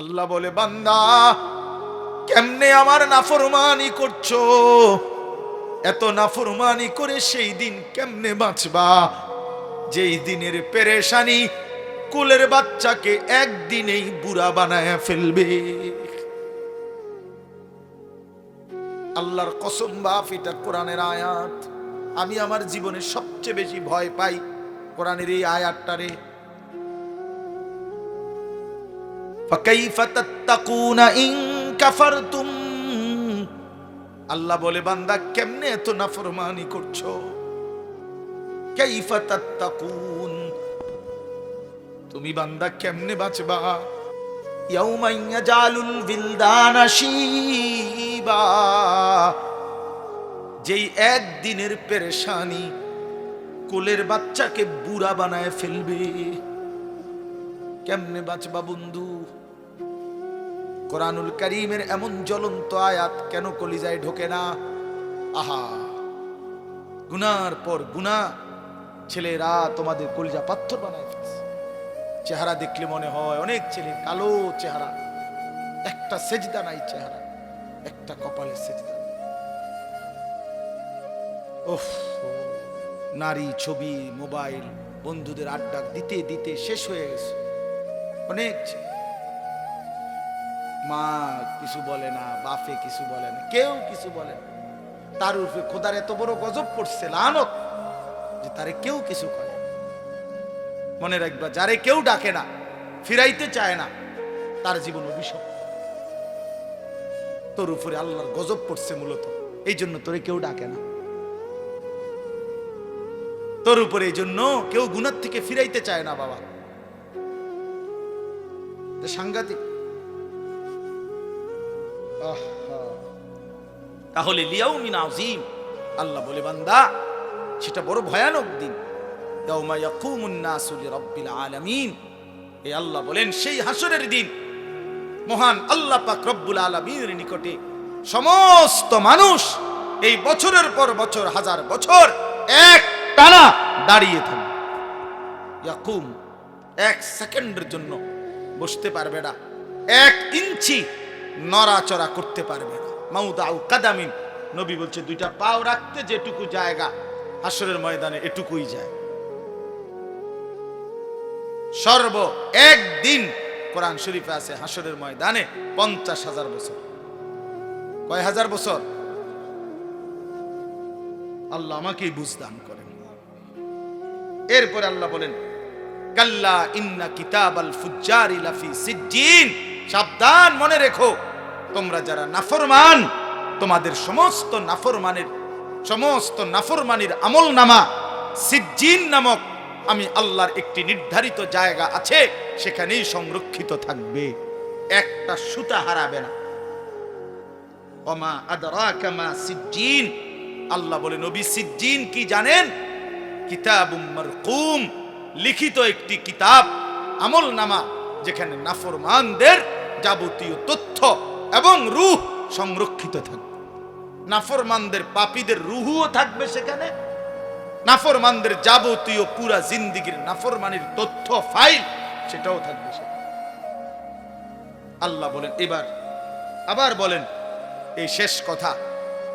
আল্লাহ বলে, বান্দা কেমনে আমার নাফরমানি করছো? এত নাফরমানি করে সেই দিন কেমনে বাঁচবা যেই দিনের পেরেশানি কুলের বাচ্চাকে একদিনেই বুড়া বানায় ফেলবে। আল্লাহর কসম বাপ, এটা কোরআনের আয়াত। আমি আমার জীবনে সবচেয়ে বেশি ভয় পাই কোরআনের এই আয়াতটারে। ফাকাইফা তাত্তাকুনা ইন কাফারতুম, আল্লাহ বলে বান্দা কেমনে এত নাফরমানি করছো? কাইফা তাত্তাকুন, তুমি বান্দা কেমনে বাঁচবা? ইয়াউমা ইয়াজালুল বিলদানা শিবা, যেই একদিনের পেরেশানি কোলের বাচ্চাকে বুড়া বানায় ফেলবে। কেমনে বাঁচবা বন্ধু? কোরআনুল কারীমের এমন জ্বলন্ত আয়াত কেন কলিজায় ঢোকে না? আহা, গুনার পর গুনাহ ছেলেরা তোমাদের কলিজা পাথর বানায় ফেলছে। চেহারা দেখলে মনে হয় অনেক ছেলে কালো চেহারা, একটা সেজদা নাই চেহারা, একটা কপালের সেজদা। ওফ, নারী ছবি, মোবাইল, বন্ধুদের আড্ডা দিতে দিতে শেষ হয়ে গেছে অনেক ছেলে। মা কিছু বলে না, বাপে কিছু বলে না, কেউ কিছু বলে না। তার উপরে খোদার এত বড় গজব পড়ছে, লানত, যে তারে কেউ কিছু করে। মনে রাখবা, যারে কেউ ডাকে না, ফিরাইতে চায় না, তার জীবন অভিশপ্ত। তোর উপরে আল্লাহর গজব পড়ছে মূলত এই জন্য তোরে কেউ ডাকে না। তোর উপরে এই জন্য কেউ গুনাহ থেকে ফিরাইতে চায় না বাবা। সাংঘাতিক। তাহলে লিয়াউমিন আযীম, আল্লাহ বলে বান্দা সেটা বড় ভয়ানক দিন। ইয়াউমা ইয়াকুমুন নাসু লিরাব্বিল আলামিন, এই আল্লাহ বলেন সেই হাসরের দিন মহান আল্লাহ পাক রব্বুল আলামিনের নিকটে সমস্ত মানুষ এই বছরের পর বছর, হাজার বছর এক টানা দাঁড়িয়ে থাকবে। ইয়াকুম, এক সেকেন্ডের জন্য বসতে পারবে না, এক ইঞ্চি নড়াচড়া করতে পারবে না। মাউদাউ কাদামিন, নবী বলছে দুইটা পাও রাখতে যেটুকু জায়গা হাসরের ময়দানে এটুকুই যায়। সর্ব একদিন কোরআন শরীফে আছে হাসরের ময়দানে 50,000 বছর। কয় হাজার বছর? আল্লাহ আমাকেই বুঝদান করেন। এরপরে আল্লাহ বলেন, কাল্লা ইন্না কিতাবাল ফুজ্জারি লাফি সিজ্জিন, সাবধান, মনে রেখো তোমরা যারা নাফরমান, তোমাদের সমস্ত নাফরমানির আমলনামা সিজ্জিন নামক আমি আল্লাহর একটি নির্ধারিত জায়গা আছে, সেখানেই সংরক্ষিত থাকবে, একটা সুতা হারাবে না। ওমা আদরাকা মা সিজ্জিন, আল্লাহ বলে নবী সিজ্জিন কি জানেন? কিতাবুম মারকুম, লিখিত একটি কিতাব, আমলনামা, যেখানে নাফরমানদের যাবতীয় তথ্য এবং রূহ সংরক্ষিত থাকবে। নাফরমানদের পাপীদের রূহও থাকবে সেখানে, নাফরমানদের যাবতীয় পুরা জিন্দেগীর নাফরমানির তথ্য ফাইল সেটাও থাকবে সেখানে। আল্লাহ বলেন, এবার আবার বলেন এই শেষ কথা,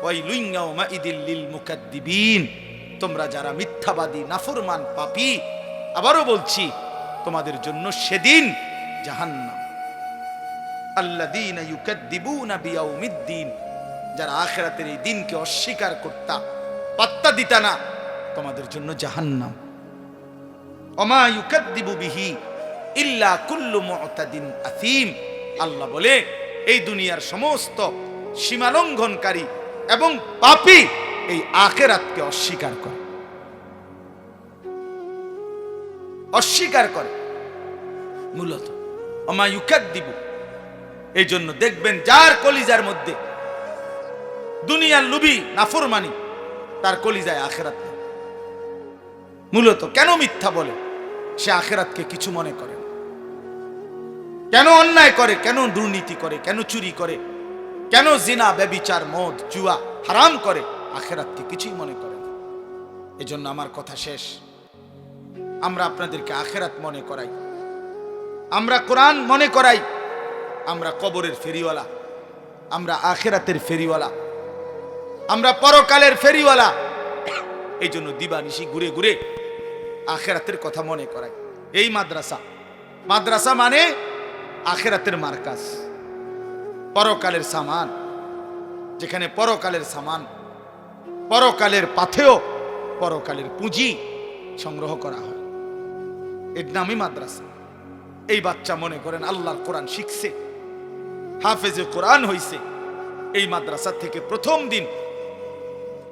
ওয়াইলুন ইয়াউমাইদিল লিল মুকাদ্দিবিন, তোমরা যারা মিথ্যাবাদী, নাফরমান, পাপী, আবারও বলছি তোমাদের জন্য সেদিন জাহান্নাম। আল্লাযীনা ইউকাদ্দিবুনা বিয়াউমিদ্দিন, যারা আখিরাতের এই দিনকে অস্বীকার করতা, পাত্তা দিতা না, তোমাদের জন্য জাহান্নাম। ওমা ইউকাদ্দিবু বিহি ইল্লা কুল্লু মুতাদিন আথীম, আল্লাহ বলে এই দুনিয়ার সমস্ত সীমালঙ্ঘনকারী এবং পাপী এই আখিরাতকে অস্বীকার করে, অস্বীকার করে মূলত। ওমা ইউকাদ্দিবু, এই জন্য দেখবেন যার কলিজার মধ্যে দুনিয়ার লুবি, নাফরমানি, তার কলিজায় আখিরাত নেই। মূলত কেন মিথ্যা বলে? সে আখিরাতকে কিছু মনে করে না। কেন অন্যায় করে, কেন দুর্নীতি করে, কেন চুরি করে, কেন জিনা, ব্যভিচার, মদ, জুয়া হারাম করে, আখিরাতকে কিছুই মনে করে না। এজন্য আমার কথা শেষ, আমরা আপনাদেরকে আখিরাত মনে করাই, আমরা কোরআন মনে করাই, আমরা কবরের ফেরিওয়ালা, আমরা আখিরাতের ফেরিওয়ালা, আমরা পরকালের ফেরিওয়ালা। এই জন্য দিবানিশি ঘুরে ঘুরে আখিরাতের কথা মনে করায়। এই মাদ্রাসা, মাদ্রাসা মানে আখিরাতের মার্কাজ, পরকালের সামান, যেখানে পরকালের সামান, পরকালের পাথেয়, পরকালের পুঁজি সংগ্রহ করা হয়, এর নামই মাদ্রাসা। এই বাচ্চা মনে করেন আল্লাহর কোরআন শিখছে, হাফেজে কোরআন হইছে এই মাদ্রাসা থেকে। প্রথম দিন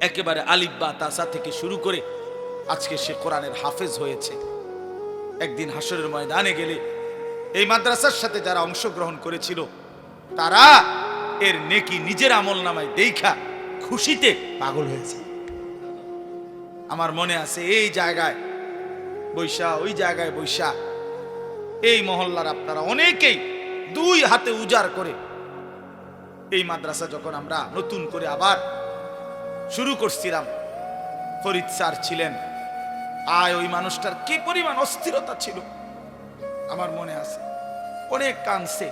একেবারে আলিফ বা তাসা থেকে শুরু করে আজকে সে কোরআনের হাফেজ হয়েছে। একদিন হাসরের ময়দানে গেলে এই মাদ্রাসার সাথে যারা অংশগ্রহণ করেছিল তারা এর নেকি নিজের আমল নামায় দেখা খুশিতে পাগল হয়েছে। আমার মনে আছে এই জায়গায় বৈশা, ওই জায়গায় বৈশা, এই মহল্লার আপনারা অনেকেই দুই হাতে উজাড় করে এই মাদ্রাসা যখন আমরা নতুন করে আবার শুরু করছিলাম, ফরিদ স্যার ছিলেন, ওই মানুষটার কি পরিমাণ অস্থিরতা ছিল আমার মনে আছে। অনেক কাঁদছে,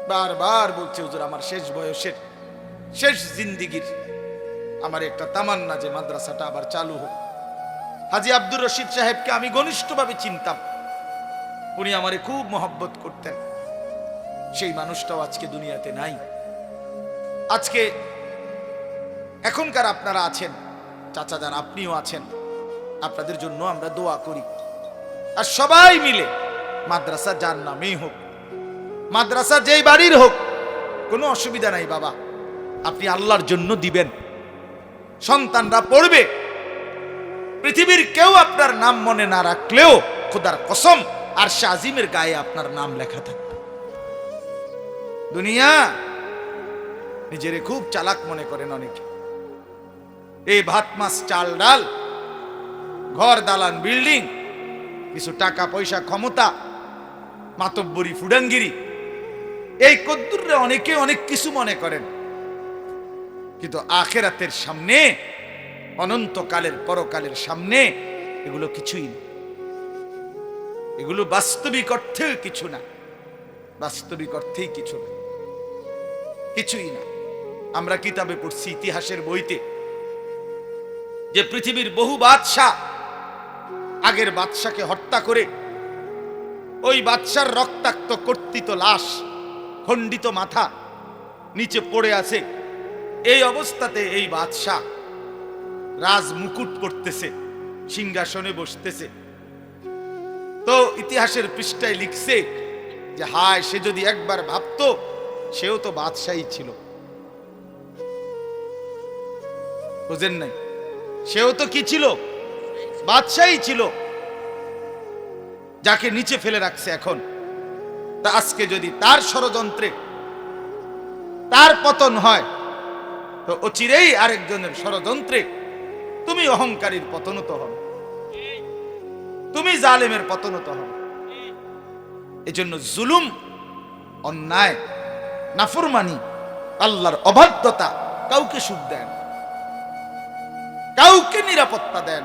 বারবার বলছে হুজুর আমার শেষ বয়সের, শেষ জিন্দিগির আমার একটা তামান্না যে মাদ্রাসাটা আবার চালু হোক। হাজী আব্দুর রশিদ সাহেবকে আমি ঘনিষ্ঠভাবে চিনতাম, উনি আমারে খুব মহব্বত করতেন। সেই মানুষটাও আজকে দুনিয়াতে নাই। আজকে এখনকার আপনারা আছেন, চাচা যান আপনিও আছেন, আপনাদের জন্য আমরা দোয়া করি। আর সবাই মিলে মাদ্রাসা যার নামেই হোক, মাদ্রাসা যেই বাড়ির হোক, কোনো অসুবিধা নাই বাবা, আপনি আল্লাহর জন্য দিবেন, সন্তানরা পড়বে। পৃথিবীর কেউ আপনার নাম মনে না রাখলেও খোদার কসম আরশে আজিমের গায়ে আপনার নাম লেখা থাকবে। দুনিয়া নিজেরে খুব চালাক মনে করেন অনেকে। এই ভাত মাছ চাল ডাল, ঘর দালান বিল্ডিং, কিছু টাকা পয়সা ক্ষমতা, মাতব্বরি ফুডাঙ্গিরি, এই কদ্দুরে অনেকে অনেক কিছু মনে করেন। কিন্তু আখিরাতের সামনে, অনন্তকালের পরকালের সামনে এগুলো কিছুই না। এগুলো বাস্তবিক অর্থে কিছু না, বাস্তবিক অর্থেই কিছু না, কিছুই না। আমরা কিতাবে পড়ছি, ইতিহাসের বইতে, যে পৃথিবীর বহু বাদশাহ আগের বাদশাকে হত্যা করে ওই বাদশার রক্তাক্ত কর্তিত লাশ, খণ্ডিত মাথা নিচে পড়ে আছে। এই অবস্থাতে এই বাদশাহ রাজ মুকুট পড়তেছে, সিংহাসনে বসতেছে। তো ইতিহাসের পৃষ্ঠায় লিখছে যে হায়, সে যদি একবার ভাবতো সেও তো বাদশাহী ছিল। বুঝেন নাই? সেও তো কি ছিল? বাদশাহী ছিল, যাকে নিচে ফেলে রাখছে এখন। তা আজকে যদি তার ষড়যন্ত্রে তার পতন হয়, তো অচিরেই আরেকজনের ষড়যন্ত্রে তুমি অহংকারীর পতনত হবে, তুমি জালেমের পতনত হবে। এজন্য জুলুম, অন্যায়, নাফরমানি, আল্লাহর অবাধ্যতা কাউকে সুখ দেন, কাউকে নিরাপত্তা দেন,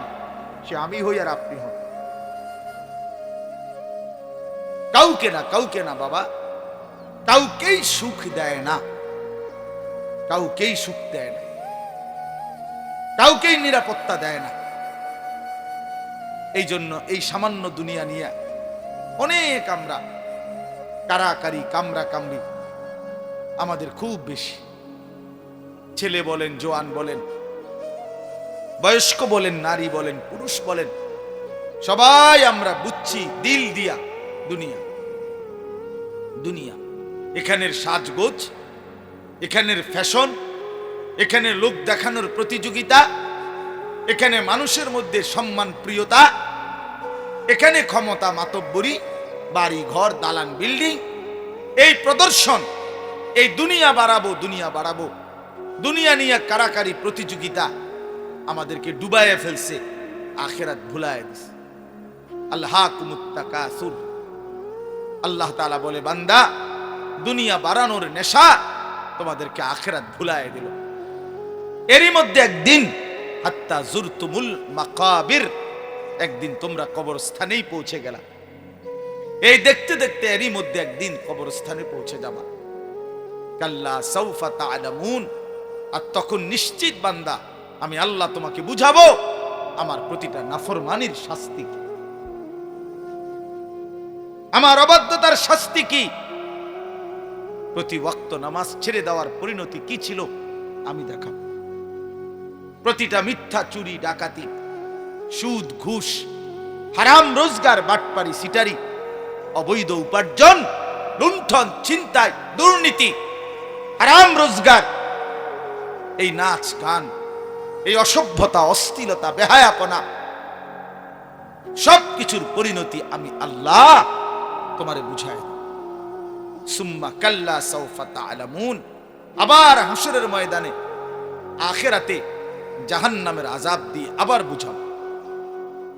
সে আমি হই আর আপনি হন। কাউকে না, কাউকে না বাবা, কাউকেই সুখ দেয় না, কাউকেই সুখ দেয় না, কাউকেই নিরাপত্তা দেয় না। এই জন্য এই সামান্য দুনিয়া নিয়ে অনেক আমরা কারাকারি, কামরা কামড়ি আমাদের খুব বেশি। ছেলে বলেন, জোয়ান বলেন, বয়স্ক বলেন, নারী বলেন, পুরুষ বলেন, সবাই আমরা বুঝছি দিল দিয়া দুনিয়া। দুনিয়া এখানের সাজগোজ, এখানের ফ্যাশন, এখানে লোক দেখানোর প্রতিযোগিতা, এখানে মানুষের মধ্যে সম্মান প্রিয়তা, এখানে ক্ষমতা, মাতব্বরি, বাড়ি ঘর, দালান বিল্ডিং, এই প্রদর্শন, এই দুনিয়া বাড়াবো, দুনিয়া বাড়াবো, দুনিয়া নিয়ে কারাকারি প্রতিযোগিতা আমাদেরকে ডুবাইয়া ফেলছে, আখিরাত ভুলায় দিছে। আল্লাহকুমুত তাকাসুর, আল্লাহ তাআলা বলে বান্দা, দুনিয়া বাড়ানোর নেশা তোমাদেরকে আখিরাত ভুলায় দিল। এরই মধ্যে একদিন হাত্তা জুরতুমুল মাকাবির, একদিন তোমরা কবরস্থানেই পৌঁছে গেলা। এই দেখতে দেখতে এরই মধ্যে একদিন কবরস্থানে পৌঁছে যাবা। কাল্লা সাউফা তা'লামুন, আর তখন নিশ্চিত বান্দা আমি আল্লাহ তোমাকে বুঝাবো আমার প্রতিটা নাফরমানির শাস্তি কি, আমার অবাধ্যতার শাস্তি কি, প্রতি ওয়াক্ত নামাজ ছেড়ে দেওয়ার পরিণতি কি ছিল আমি দেখাবো। প্রতিটা মিথ্যা, চুরি, ডাকাতি, সুদ, ঘুষ, হারাম রোজগার, বাটপারি, সিটারি, অবৈধ উপার্জন, লুণ্ঠন, ছিনতাই, দুর্নীতি, হারাম রোজগার, এই নাচ গান, এই অসভ্যতা, অশ্লীলতা, বেহায়াপনা, সবকিছুর পরিণতি আমি আল্লাহ তোমারে বুঝাই। সুম্মা কাল্লা সাউফা তা'লামুন, আবার হাসরের ময়দানে আখিরাতে জাহান্নামের আযাব দিয়ে আবার বুঝাবো।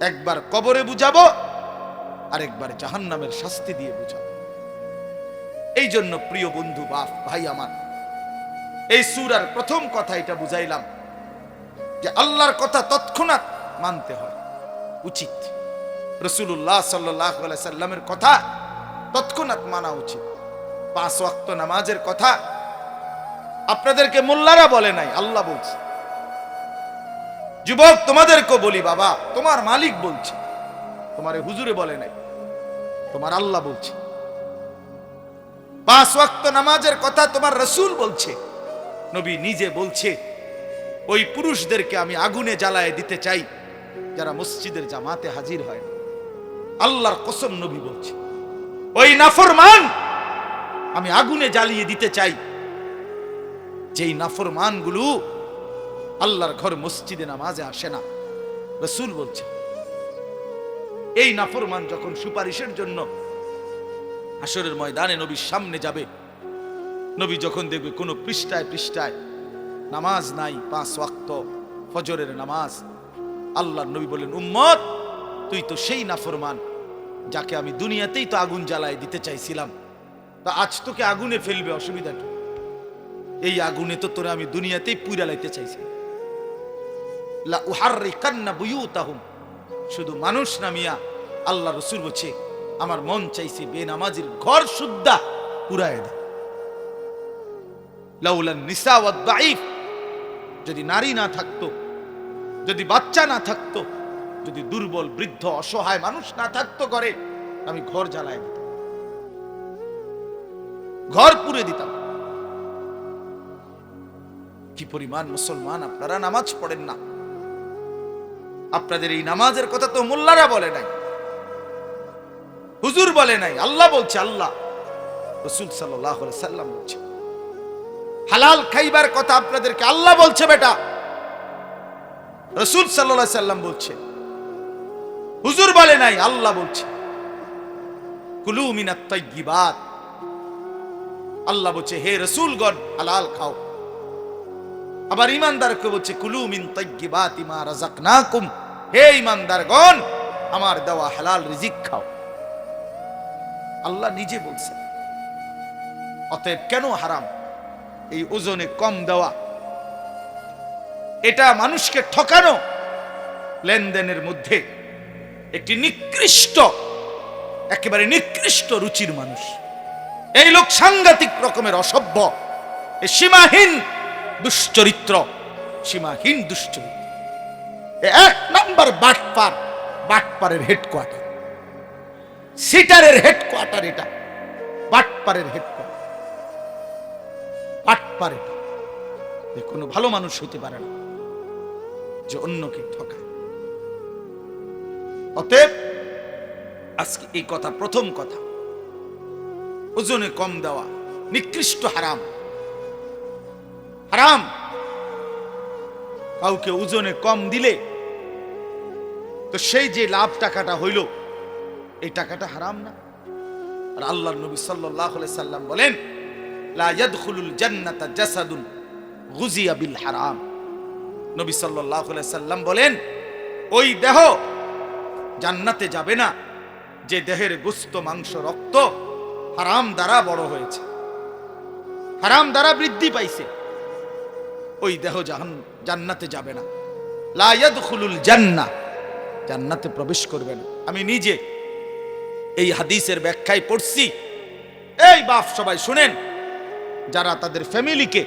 একবার কবরে বুঝাবো, আরেকবার জাহান্নামের শাস্তি দিয়ে বুঝাবো। এই জন্য প্রিয় বন্ধু, বাপ ভাই আমার, এই সূরার প্রথম কথা এটা বুঝাইলাম যে আল্লাহর কথা তৎক্ষণাৎ মানতে হয়, উচিত। রাসূলুল্লাহ সাল্লাল্লাহু আলাইহি সাল্লামের কথা তৎক্ষণাৎ মানা উচিত। 5 ওয়াক্ত নামাজের কথা আপনাদেরকে মোল্লারা বলে নাই, আল্লাহ বলছে। যুবক তোমাদেরকে বলি, বাবা তোমার মালিক বলছে, তোমারে হুজুরে বলে নাই, তোমার আল্লাহ বলছে। 5 ওয়াক্ত নামাজের কথা তোমার রাসূল বলছে, নবী নিজে বলছে। ওই পুরুষদেরকে আমি আগুনে জ্বালায় দিতে চাই যারা মসজিদের জামাতে হাজির হয় না। আল্লাহর কসম নবী বলছে, ওই নাফরমান আমি আগুনে জ্বালিয়ে দিতে চাই যেই নাফরমান গুলো আল্লাহর ঘর মসজিদে নামাজে আসে না। রাসূল বলছে, এই নাফরমান যখন সুপারিশের জন্য হাসরের ময়দানে নবীর সামনে যাবে, নবী যখন দেখবে কোনো পৃষ্ঠায় পৃষ্ঠায় নামাজ নাই, 5 ওয়াক্ত ফজরের নামাজ, আল্লাহর নবী বলেন, উম্মত তুই তো সেই নাফরমান যাকে আমি দুনিয়াতেই তো আগুন জ্বালায় দিতে চাইছিলাম, তা আজ তোকে আগুনে ফেলবে, অসুবিধা কি? এই আগুনে তো তোরে আমি দুনিয়াতেই পুইরা লাইতে চাইছি। লা উহাররিকান্না বুয়ুতাহুম, শুধু মানুষ না মিয়া, আল্লাহ রাসূল বলছে আমার মন চাইছে বেনামাজির ঘর সুদ্ধা পুরায় দেয়। লাউলান নিসা ওয়াদ দাঈফ, যদি নারী না থাকতো, যদি বাচ্চা না থাকতো, যদি দুর্বল, বৃদ্ধ, অসহায় মানুষ না থাকতো ঘরে, আমি ঘর জ্বালায় দিতাম, ঘর পুড়ে দিতাম। কি পরিমাণ মুসলমান আপনারা নামাজ পড়েন না। আপনাদের এই নামাজের কথা তো মোল্লারা বলে নাই, হুজুর বলে নাই, আল্লাহ বলছে। আল্লাহ রাসূল সাল্লাল্লাহু আলাইহি সাল্লাম বলছে। হালাল খাইবার কথা আপনাদেরকে আল্লাহ বলছে, বেটা রাসূল সাল্লাল্লাহু আলাইহি সাল্লাম বলছে, হুজুর বলে নাই, আল্লাহ বলছে। কুলু মিনাত তাইয়্যিবাত, আল্লাহ বলছে হে রাসূলগণ হালাল খাও। আবার ঈমানদারকে বলছে কুলু মিন তাইয়্যিবাতি মা রাযাকনাকুম, হে ঈমানদারগণ আমার দেওয়া হালাল রিজিক খাও। আল্লাহ নিজে বলছে। অতএব কেন হারাম? এই ওজনে কম দেওয়া, এটা মানুষকে ঠকানো, লেনদেনের মধ্যে একটি নিকৃষ্ট, একেবারে নিকৃষ্ট রুচির মানুষ। এই লোক সাংঘাতিক রকমের অসভ্য, সীমাহীন দুশ্চরিত্র, সীমাহীন দুশ্চরিত্র। 1 নম্বর বাটপার, বাটপারের হেডকোয়ার্টার, সিটারের হেডকোয়ার্টার, এটা বাটপারের হেডকোয়ার্টার। বাটপার এটা কোনো ভালো মানুষ হইতে পারে না যে অন্যকে ঠকায়। অতএব আজকে এই কথা, প্রথম কথা, ওজনে কম দেওয়া নিকৃষ্ট, হারাম। হারাম। কাউকে ওজনে কম দিলে তো সেই যে লাভ টাকাটা হইল, এই টাকাটা হারাম না? আর আল্লাহর নবী সাল্লাল্লাহু আলাইহি সাল্লাম বলেন, লা ইয়াদখুলুল জান্নাতা জাসাদুন গুযিয়া বিল হারাম। নবী সাল্লাল্লাহু আলাইহি সাল্লাম বলেন, ওই দেহ জান্নাতে যাবে না যে দেহের গোশত, মাংস, রক্ত হারাম দ্বারা বড় হয়েছে, হারাম দ্বারা বৃদ্ধি পাইছে। ওই দেহ জান্নাতে যাবে না। লা ইয়াদখুলুল জান্নাহ, জান্নাতে প্রবেশ করবে না। আমি নিজে এই হাদিসের ব্যাখ্যায় পড়ছি, এই বাপ সবাই শুনেন, যারা তাদের ফ্যামিলিকে,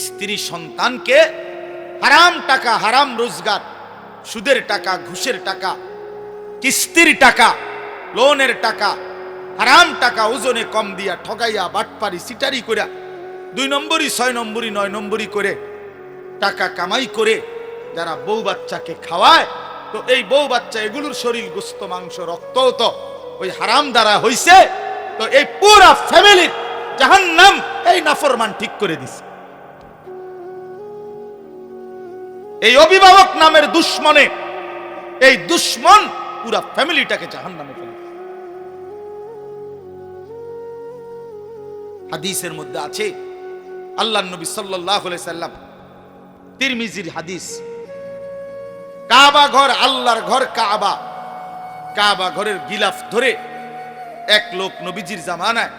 স্ত্রী সন্তানকে হারাম টাকা, হারাম রোজগার, সুদের টাকা, ঘুষের টাকা, কিস্তির টাকা, লোনের টাকা, হারাম টাকা ওজনে কম দিয়া ঠগাইয়া বাটপারি সিটারি করে 2 নম্বরই 6 নম্বরই 9 নম্বরই করে টাকা কামাই করে যারা বউ বাচ্চাকে খাওয়ায়, তো এই বউ বাচ্চা এগুলোর শরীর গোস্ত মাংস রক্ত তো ওই হারাম দ্বারা হইছে। তো এই পুরা ফ্যামিলির জাহান্নাম এই নাফরমান ঠিক করে দিছে। এই অভিভাবক নামের দুশ্মনে, এই দুশ্মন পুরা ফ্যামিলিটাকে জাহান্নামে ফেলে। হাদিসের মধ্যে আছে, আল্লাহর নবী সাল্লাল্লাহু আলাইহি সাল্লাম, তিরমিজির হাদিস, কাবা ঘর, আল্লাহর ঘর কাবা, কাবা ঘরের গিলাফ ধরে এক লোক নবীজির জামানায়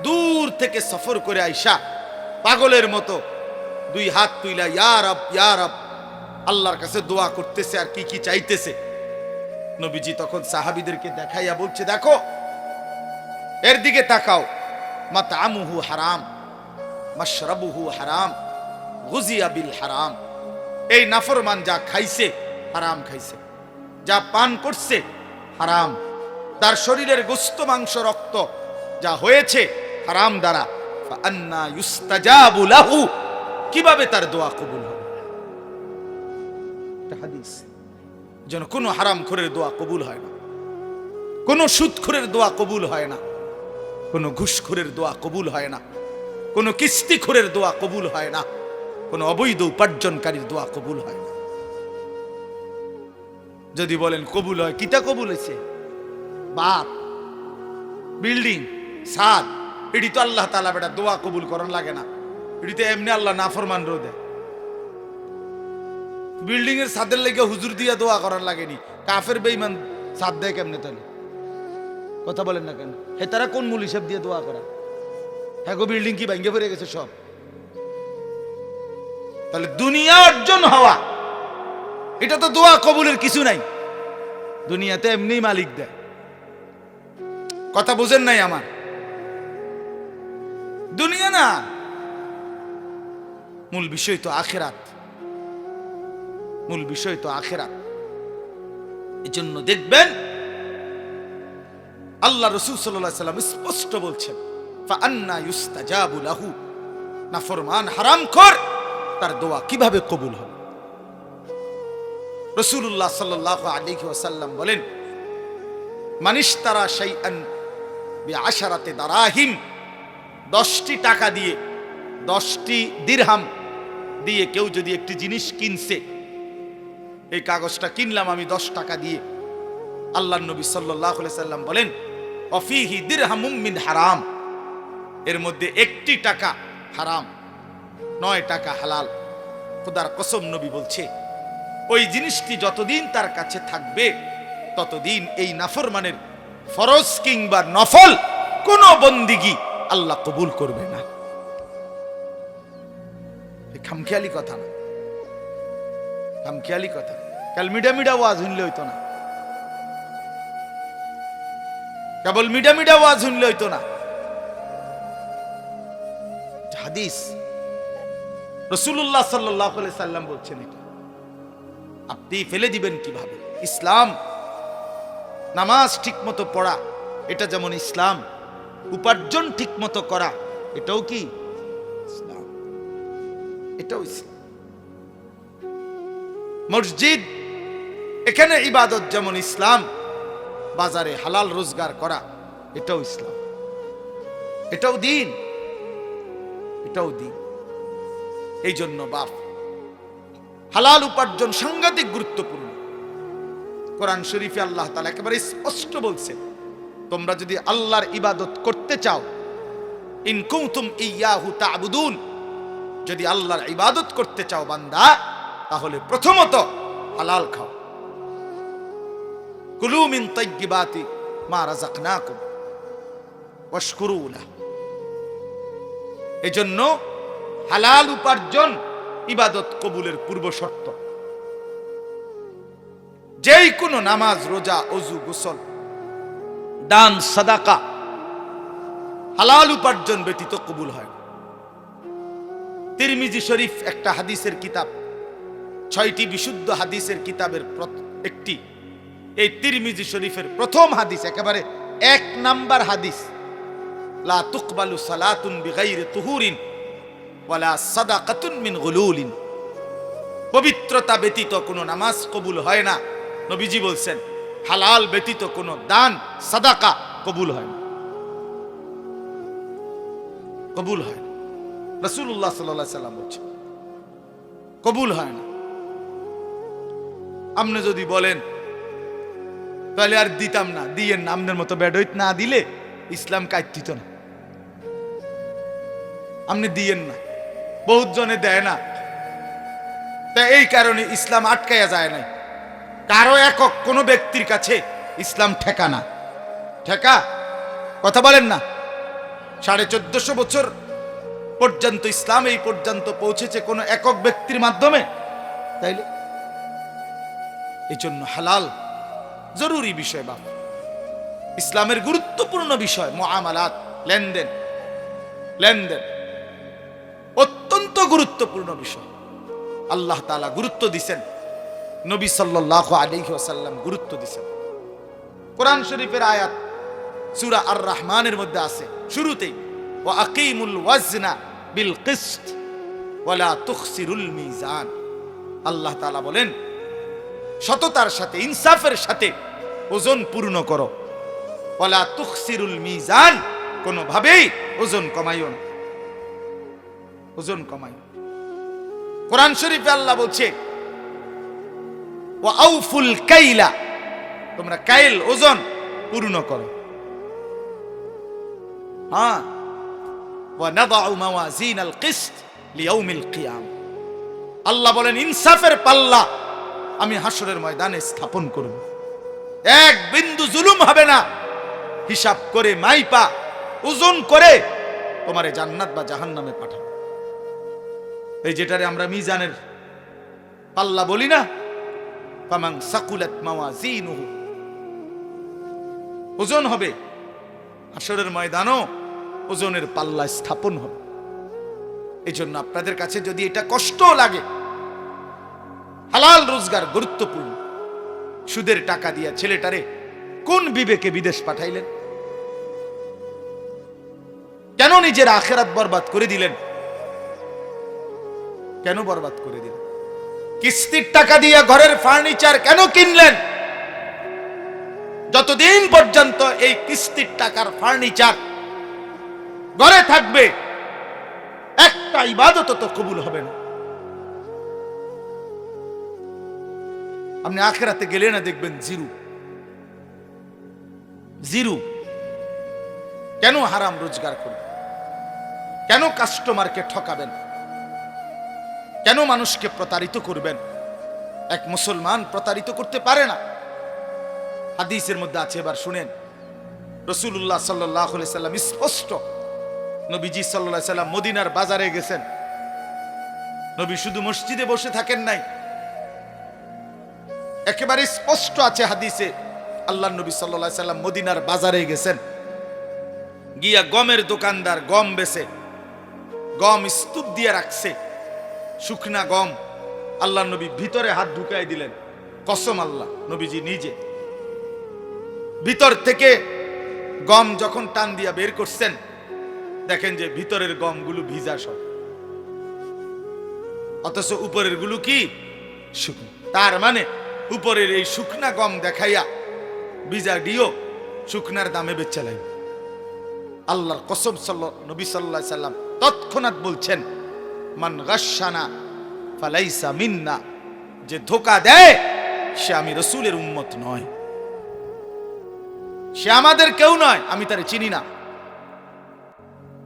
দূর থেকে সফর করে আইসা পাগলের মতো 2 হাত তুইলা ইয়া রব ইয়া রব আল্লাহর কাছে দোয়া করতেছে আর কি কি চাইতেছে। নবীজি তখন সাহাবীদেরকে দেখাইয়া বলছে, দেখো এর দিকে তাকাও, মাতআমুহু হারাম, মাশরাবুহু হারাম, গুজিয়া বিল হারাম। এই নাফরমান যা খাইছে হারাম খাইছে, যা পান করছে হারাম, তার শরীরের গোস্ত মাংস রক্ত যা হয়েছে হারাম দ্বারা। ফাআন্না ইউস্তাজাবু লাহু, কিভাবে তার দোয়া কবুল হবে? এটা হাদিস। যেন কোনো হারামখোরের দোয়া কবুল হয় না, কোনো সুদখোরের দোয়া কবুল হয় না, কোনো ঘুষখোরের দোয়া কবুল হয় না, কোনো কিস্তিখোরের দোয়া কবুল হয় না, কোনো অবৈধ উপার্জনকারীর দোয়া কবুল হয় না। যদি বলেন কবুল হয়, কিটা কবুল হয়েছে? বাপ, বিল্ডিং, ছাদ, এটি তো আল্লাহ তাআলা বেটা দোয়া কবুল করার লাগে না, এটি তো এমনি আল্লাহ নাফরমান রোদে। বিল্ডিং এর ছাদের লেগে হুজুর দিয়া দোয়া করার লাগেনি, কাফের বেঈমান ছাদ দেয় কেমনে? তাহলে কথা বলেন না কেন? হে তারা কোন মূল হিসাব দিয়ে দোয়া করা? হ্যাঁ গো, বিল্ডিং কি ভেঙে পড়ে গেছে সব? তাহলে দুনিয়া অর্জন হওয়া, এটা তো দোয়া কবুলের কিছু নাই। দুনিয়াতে এমনি মালিক দেয়। কথা বুঝেন নাই আমার? দুনিয়া না, মূল বিষয় তো আখিরাত, মূল বিষয় তো আখিরাত। এজন্য দেখবেন আল্লাহ রাসূল সাল্লাল্লাহু আলাইহি সাল্লাম স্পষ্ট বলছেন, ফাআন্না ইউস্তাজাবু লাহু, নাফরমান হারামখোর তার দোয়া কিভাবে কবুল হবে? রাসূলুল্লাহ সাল্লাল্লাহু আলাইহি ওয়াসাল্লাম বলেন, মানিশতারা শাইআন বিআশারাতি দারাহিম, 10টি টাকা দিয়ে, 10টি দিরহাম দিয়ে কেউ যদি একটি জিনিস কিনছে, এই কাগজটা কিনলাম আমি 10 টাকা দিয়ে, আল্লাহর নবী সাল্লাল্লাহু আলাইহি সাল্লাম বলেন, অফিহি দিরহামুম মিন হারাম, এর মধ্যে 1টি টাকা হারাম, 9 টাকা হালাল। খোদার কসম, নবী বলছে ওই জিনিসটি যতদিন তার কাছে থাকবে ততদিন এই নাফরমানের ফরজ কিংবা নফল কোন বন্দিগি আল্লাহ কবুল করবে না। খামখেয়ালি কথা না, খামখেয়ালি কথা। কাল মিডা মিডা ওয়াজ শুনলে হইতো না, কেবল মিডা মিডা ওয়াজ শুনলে হইতো না। হাদিস, রাসূলুল্লাহ সাল্লাল্লাহু আলাইহি সাল্লাম বলছেন, এটা আপনি ফেলে দিবেন কিভাবে? ইসলাম, নামাজ ঠিকমতো পড়া এটা যেমন ইসলাম, উপার্জন ঠিকমতো করা এটাও কি ইসলাম, এটাও ইসলাম। মসজিদ, এখানে ইবাদত যেমন ইসলাম, বাজারে হালাল রোজগার করা এটাও ইসলাম, এটাও দ্বীন, এটাও দ্বীন। এই জন্য বাপ, হালাল উপার্জন সাংঘাতিক গুরুত্বপূর্ণ। কোরআন শরীফে আল্লাহ তাআলা একেবারে স্পষ্ট বলছেন, তোমরা যদি আল্লাহর ইবাদত করতে চাও, ইন কুনতুম ইয়াহু তা'বুদুন, যদি আল্লাহর ইবাদত করতে চাও বান্দা, তাহলে প্রথমত হালাল খাও। কুলু মিন তাইয়্যিবাতি মা রাযাকনাকুম ওয়াশকুরু লাহু। এজন্য হালাল উপার্জন ইবাদত কবুলের পূর্ব শর্ত। যেই কোনো নামাজ, রোজা, ওযু, গোসল, দান সাদাকা হালাল উপার্জন ব্যতীত কবুল হয় না। তিরমিজি শরীফ একটা হাদিসের কিতাব, 6টি বিশুদ্ধ হাদিসের কিতাবের একটি। এই তিরমিজি শরীফের প্রথম হাদিস, একেবারে 1 নাম্বার হাদিস, লা তুকবালু সালাতুন বিগাইরি তুহুরিন ওয়ালা সাদাকাতুন মিন গুলুলিন। পবিত্রতা ব্যতীত কোনো নামাজ কবুল হয় না। নবীজি বলছেন হালাল ব্যতীত কোনো দান সাদাকা কবুল হয় না, কবুল হয় না। রাসূলুল্লাহ সাল্লাল্লাহু আলাইহি সাল্লাম বলছেন কবুল হয় না। আপনি যদি বলেন তাহলে আর দিতাম না, দিয়েন না, আপনার মতো বেডইত না দিলে ইসলাম কাইতিত না, আপনি দিয়েন না, বহুত জনে দেয় না, তাই এই কারণে ইসলাম আটকায়া যায় নাই। কারো একক কোনো ব্যক্তির কাছে ইসলাম ঠেকা না, ঠেকা কথা বলেন না। 1450 বছর পর্যন্ত ইসলাম এই পর্যন্ত পৌঁছেছে কোন একক ব্যক্তির মাধ্যমে, তাইলে এই জন্য হালাল জরুরি বিষয়, বাবা ইসলামের গুরুত্বপূর্ণ বিষয়। মুআমালাত, লেনদেন, লেনদেন অত্যন্ত গুরুত্বপূর্ণ বিষয়। আল্লাহ তাআলা গুরুত্ব দিয়েছেন, নবী সাল্লাল্লাহু আলাইহি ওয়াসাল্লাম গুরুত্ব দিয়েছেন। কোরআন শরীফের আয়াত সূরা আর রহমানের মধ্যে আছে শুরুতেই, ওয়া আকিমুল ওয়াজনা বিল কিসত ওয়া লা তুখসিরুল মিজান। আল্লাহ তাআলা বলেন সততার সাথে, ইনসাফের সাথে ওজন পূর্ণ করো। ওয়া লা তুখসিরুল মিজান, কোনোভাবেই ওজন কমাইও না, ওজন কমাইও। কোরআন শরীফে আল্লাহ বলছে ওয়া আউফুল কাইলা, তোমরা কাইল ওজন পূর্ণ করো। হ্যাঁ, ওয়া নাদাউ মাওয়াজিনাল কিসত লিয়াউমিল কিয়ামah। আল্লাহ বলেন ইনসাফের পাল্লা আমি হাসরের ময়দানে স্থাপন করব, এক বিন্দু জুলুম হবে না। হিসাব করে মাইপা ওজন করে তোমারে জান্নাত বা জাহান্নামে পাঠাবো। এই যেটারে আমরা মিজানের পাল্লা বলি না, ফামান সাকুলাত মাওয়াজিনুহু, ওজন হবে হাসরের ময়দানও ওজনের পাল্লা স্থাপন হবে। এই জন্য আপনাদের কাছে যদি এটা কষ্ট লাগে, হালাল রোজগার গুরুত্বপূর্ণ। সুদের টাকা দিয়া ছেলেটারে কোন বিবেকে বিদেশ পাঠাইলেন? কেন নিজের আখিরাত বরবাদ করে দিলেন? কেন বরবাদ করে দিলেন? কিস্তির টাকা দিয়ে ঘরের ফার্নিচার কেন কিনলেন? যতদিন পর্যন্ত এই কিস্তির টাকার ফার্নিচার ঘরে থাকবে, একটা ইবাদত তো কবুল হবে না। আপনি আখিরাতে গেলে না দেখবেন জিরো, জিরো। কেন হারাম রোজগার করবেন? কেন কাস্টমারকে ঠকাবেন? কেন মানুষকে প্রতারিত করবেন? এক মুসলমান প্রতারিত করতে পারে না। হাদিসের মধ্যে আছে, এবার শুনেন। রাসূলুল্লাহ সাল্লাল্লাহু আলাইহি সাল্লাম স্পষ্ট, নবীজি সাল্লাল্লাহু আলাইহি সাল্লাম মদিনার বাজারে গেছেন। নবী শুধু মসজিদে বসে থাকেন নাই, একেবারে স্পষ্ট আছে হাদিসে, আল্লাহর নবী সাল্লাল্লাহু আলাইহি সাল্লাম মদিনার বাজারে গেছেন, গিয়া গমের দোকানদার গম বেচে, গম স্তূপ দিয়ে রাখছে, শুকনা গম। আল্লাহর নবী ভিতরে হাত ঢুকাই দিলেন, কসম আল্লাহ, নবীজি নিজে ভিতর থেকে গম যখন টান দিয়া বের করছেন, দেখেন যে ভিতরের গমগুলো ভিজা সব, অথচ উপরের গুলো কি শুকনো। তার মানে উপরের এই শুকনা গম দেখাইয়া ভিজা দিও শুকনার দামে বেচা লাই। আল্লাহর কসম, নবী সাল্লাল্লাহু আলাইহি সাল্লাম তৎক্ষণাৎ বলছেন, মান গাশশানা ফালাইসা মিন্না, যে ধোঁকা দেয় সে আমি রাসূলের উম্মত নয়, সে আমাদের কেউ নয়, আমি তারে চিনি না।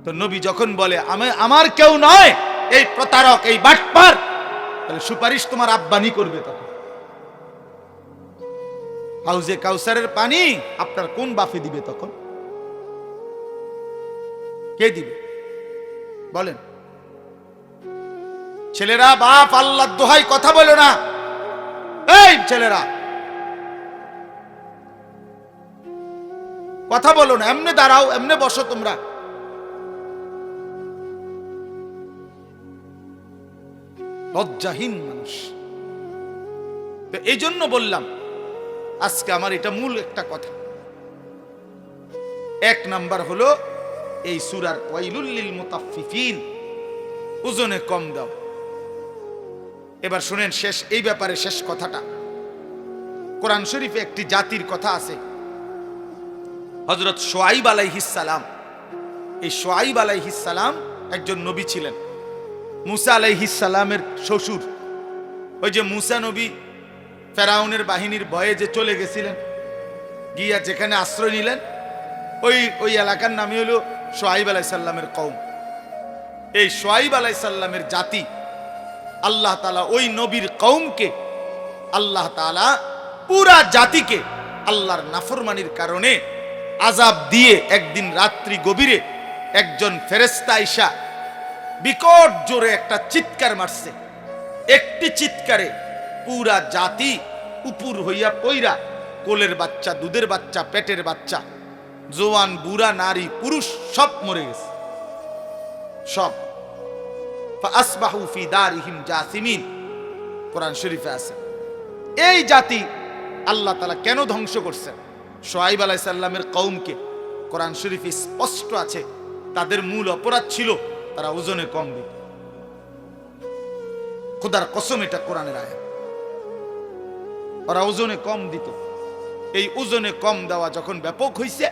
তো নবী যখন বলে আমার কেউ নয়, এই প্রতারক, এই বাটপার, তাহলে সুপারিশ তোমার আব্বানি করবে। তখন হাউজে কাউসারের পানি আপনার কোন বাপে দিবে? তখন কে দিবে বলেন? ছেলেরা, বাপ আল্লাহর দোহাই কথা বলো না। এই ছেলেরা, কথা বলো না, এমনে দাঁড়াও, এমনে বসো তোমরা। লজ্জাহীন মানুষ। তো এই জন্য বললাম আজকে আমার এটা মূল একটা কথা। এক নাম্বার হলো এই সূরার ওয়াইলুল লিল মুতাফফিফিন, ওজনে কম দাও। এবার শুনেন শেষ এই ব্যাপারে শেষ কথাটা। কোরআন শরীফে একটি জাতির কথা আছে, হযরত শুআইব আলাইহিস সালাম। এই শুআইব আলাইহিস সালাম একজন নবী ছিলেন, মুসা আলাইহিস সালামের শ্বশুর। ওই যে মুসা নবী ফেরাউনের বাহিনীর ভয়ে যে চলে গেছিলেন, গিয়া যেখানে আশ্রয় নিলেন, ওই এলাকার নামই হলো শুআইব আলাইহিস সালামের কওম। এই শুআইব আলাইহিস সালামের জাতি, আল্লাহ তাআলা ওই নবীর কওমকে, আল্লাহ তাআলা পুরা জাতিকে আল্লাহর নাফরমানির কারণে আযাব দিয়ে একদিন রাত্রি গভীরে একজন ফেরেশতা আইসা বিকট জোরে একটা চিৎকার মারছে। একটি চিৎকারে পুরা জাতি উপর হইয়া পইরা, কোলের বাচ্চা, দুধের বাচ্চা, পেটের বাচ্চা, জওয়ান, বুড়া, নারী, পুরুষ সব মরে গেছে, সব। ফাসবাহু ফি দারিহিম জাসিমিন, কোরআন শরীফে আছে। এই জাতি আল্লাহ তাআলা কেন ধ্বংস করছেন? শুআইব আলাইহিস সালামের কওমকে কোরআন শরীফে স্পষ্ট আছে, তাদের মূল অপরাধ ছিল তারা ওজনে কম দিত। খোদার কসম, এটা কোরআনের আয়াত। ওরা ওজনে কম দিত। এই ওজনে কম দেওয়া যখন ব্যাপক হইছে,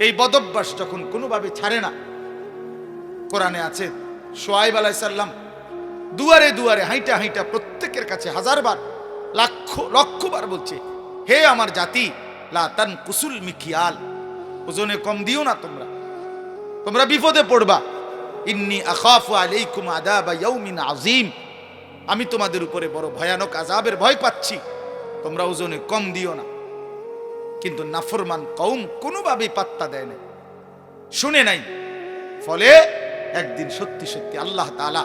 এই বদভ্যাস যখন কোনোভাবে ছাড়ে না, কোরআনে আছে শুআইব আলাইহিস সালাম দুয়ারে দুয়ারে হাইটা হাইটা প্রত্যেকের কাছে হাজারবার, লক্ষবার বলছে, হে আমার জাতি, লা তানকুসুল মিকিয়াল, ওজনে কম দিও না, তোমরা বিপদে পড়বা। ইন্নী আখাফু আলাইকুম আযাবা ইয়াউমিন আযীম, আমি তোমাদের উপরে বড় ভয়ানক আযাবের ভয় পাচ্ছি, তোমরা ওজনে কম দিও না। কিন্তু নাফরমান কওম কোনোভাবেই পাত্তা দেয় না, শুনে নাই। ফলে একদিন সত্যি সত্যি আল্লাহ তাআলা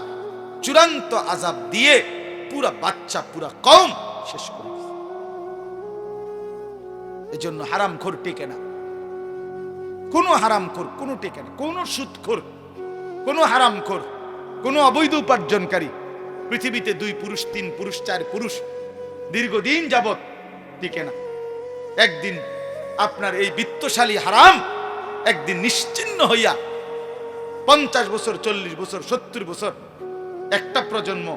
চূড়ান্ত আযাব দিয়ে পুরা বাচ্চা, পুরা কওম শেষ করে দিয়েছে। এজন্য হারামখোর টেকে না, কোন হারামখোর কোনো টেকে না, কোন সুদখোর, কোন হারামখোর, কোন অবৈধ উপার্জনকারী পৃথিবীতে 2 পুরুষ, 3 পুরুষ, 4 পুরুষ দীর্ঘদিন যাবত টিকে না। একদিন আপনার এই বিত্তশালী হারাম একদিন নিশ্চিহ্ন হইয়া 50 বছর, 40 বছর, 70 বছর, একটা প্রজন্ম,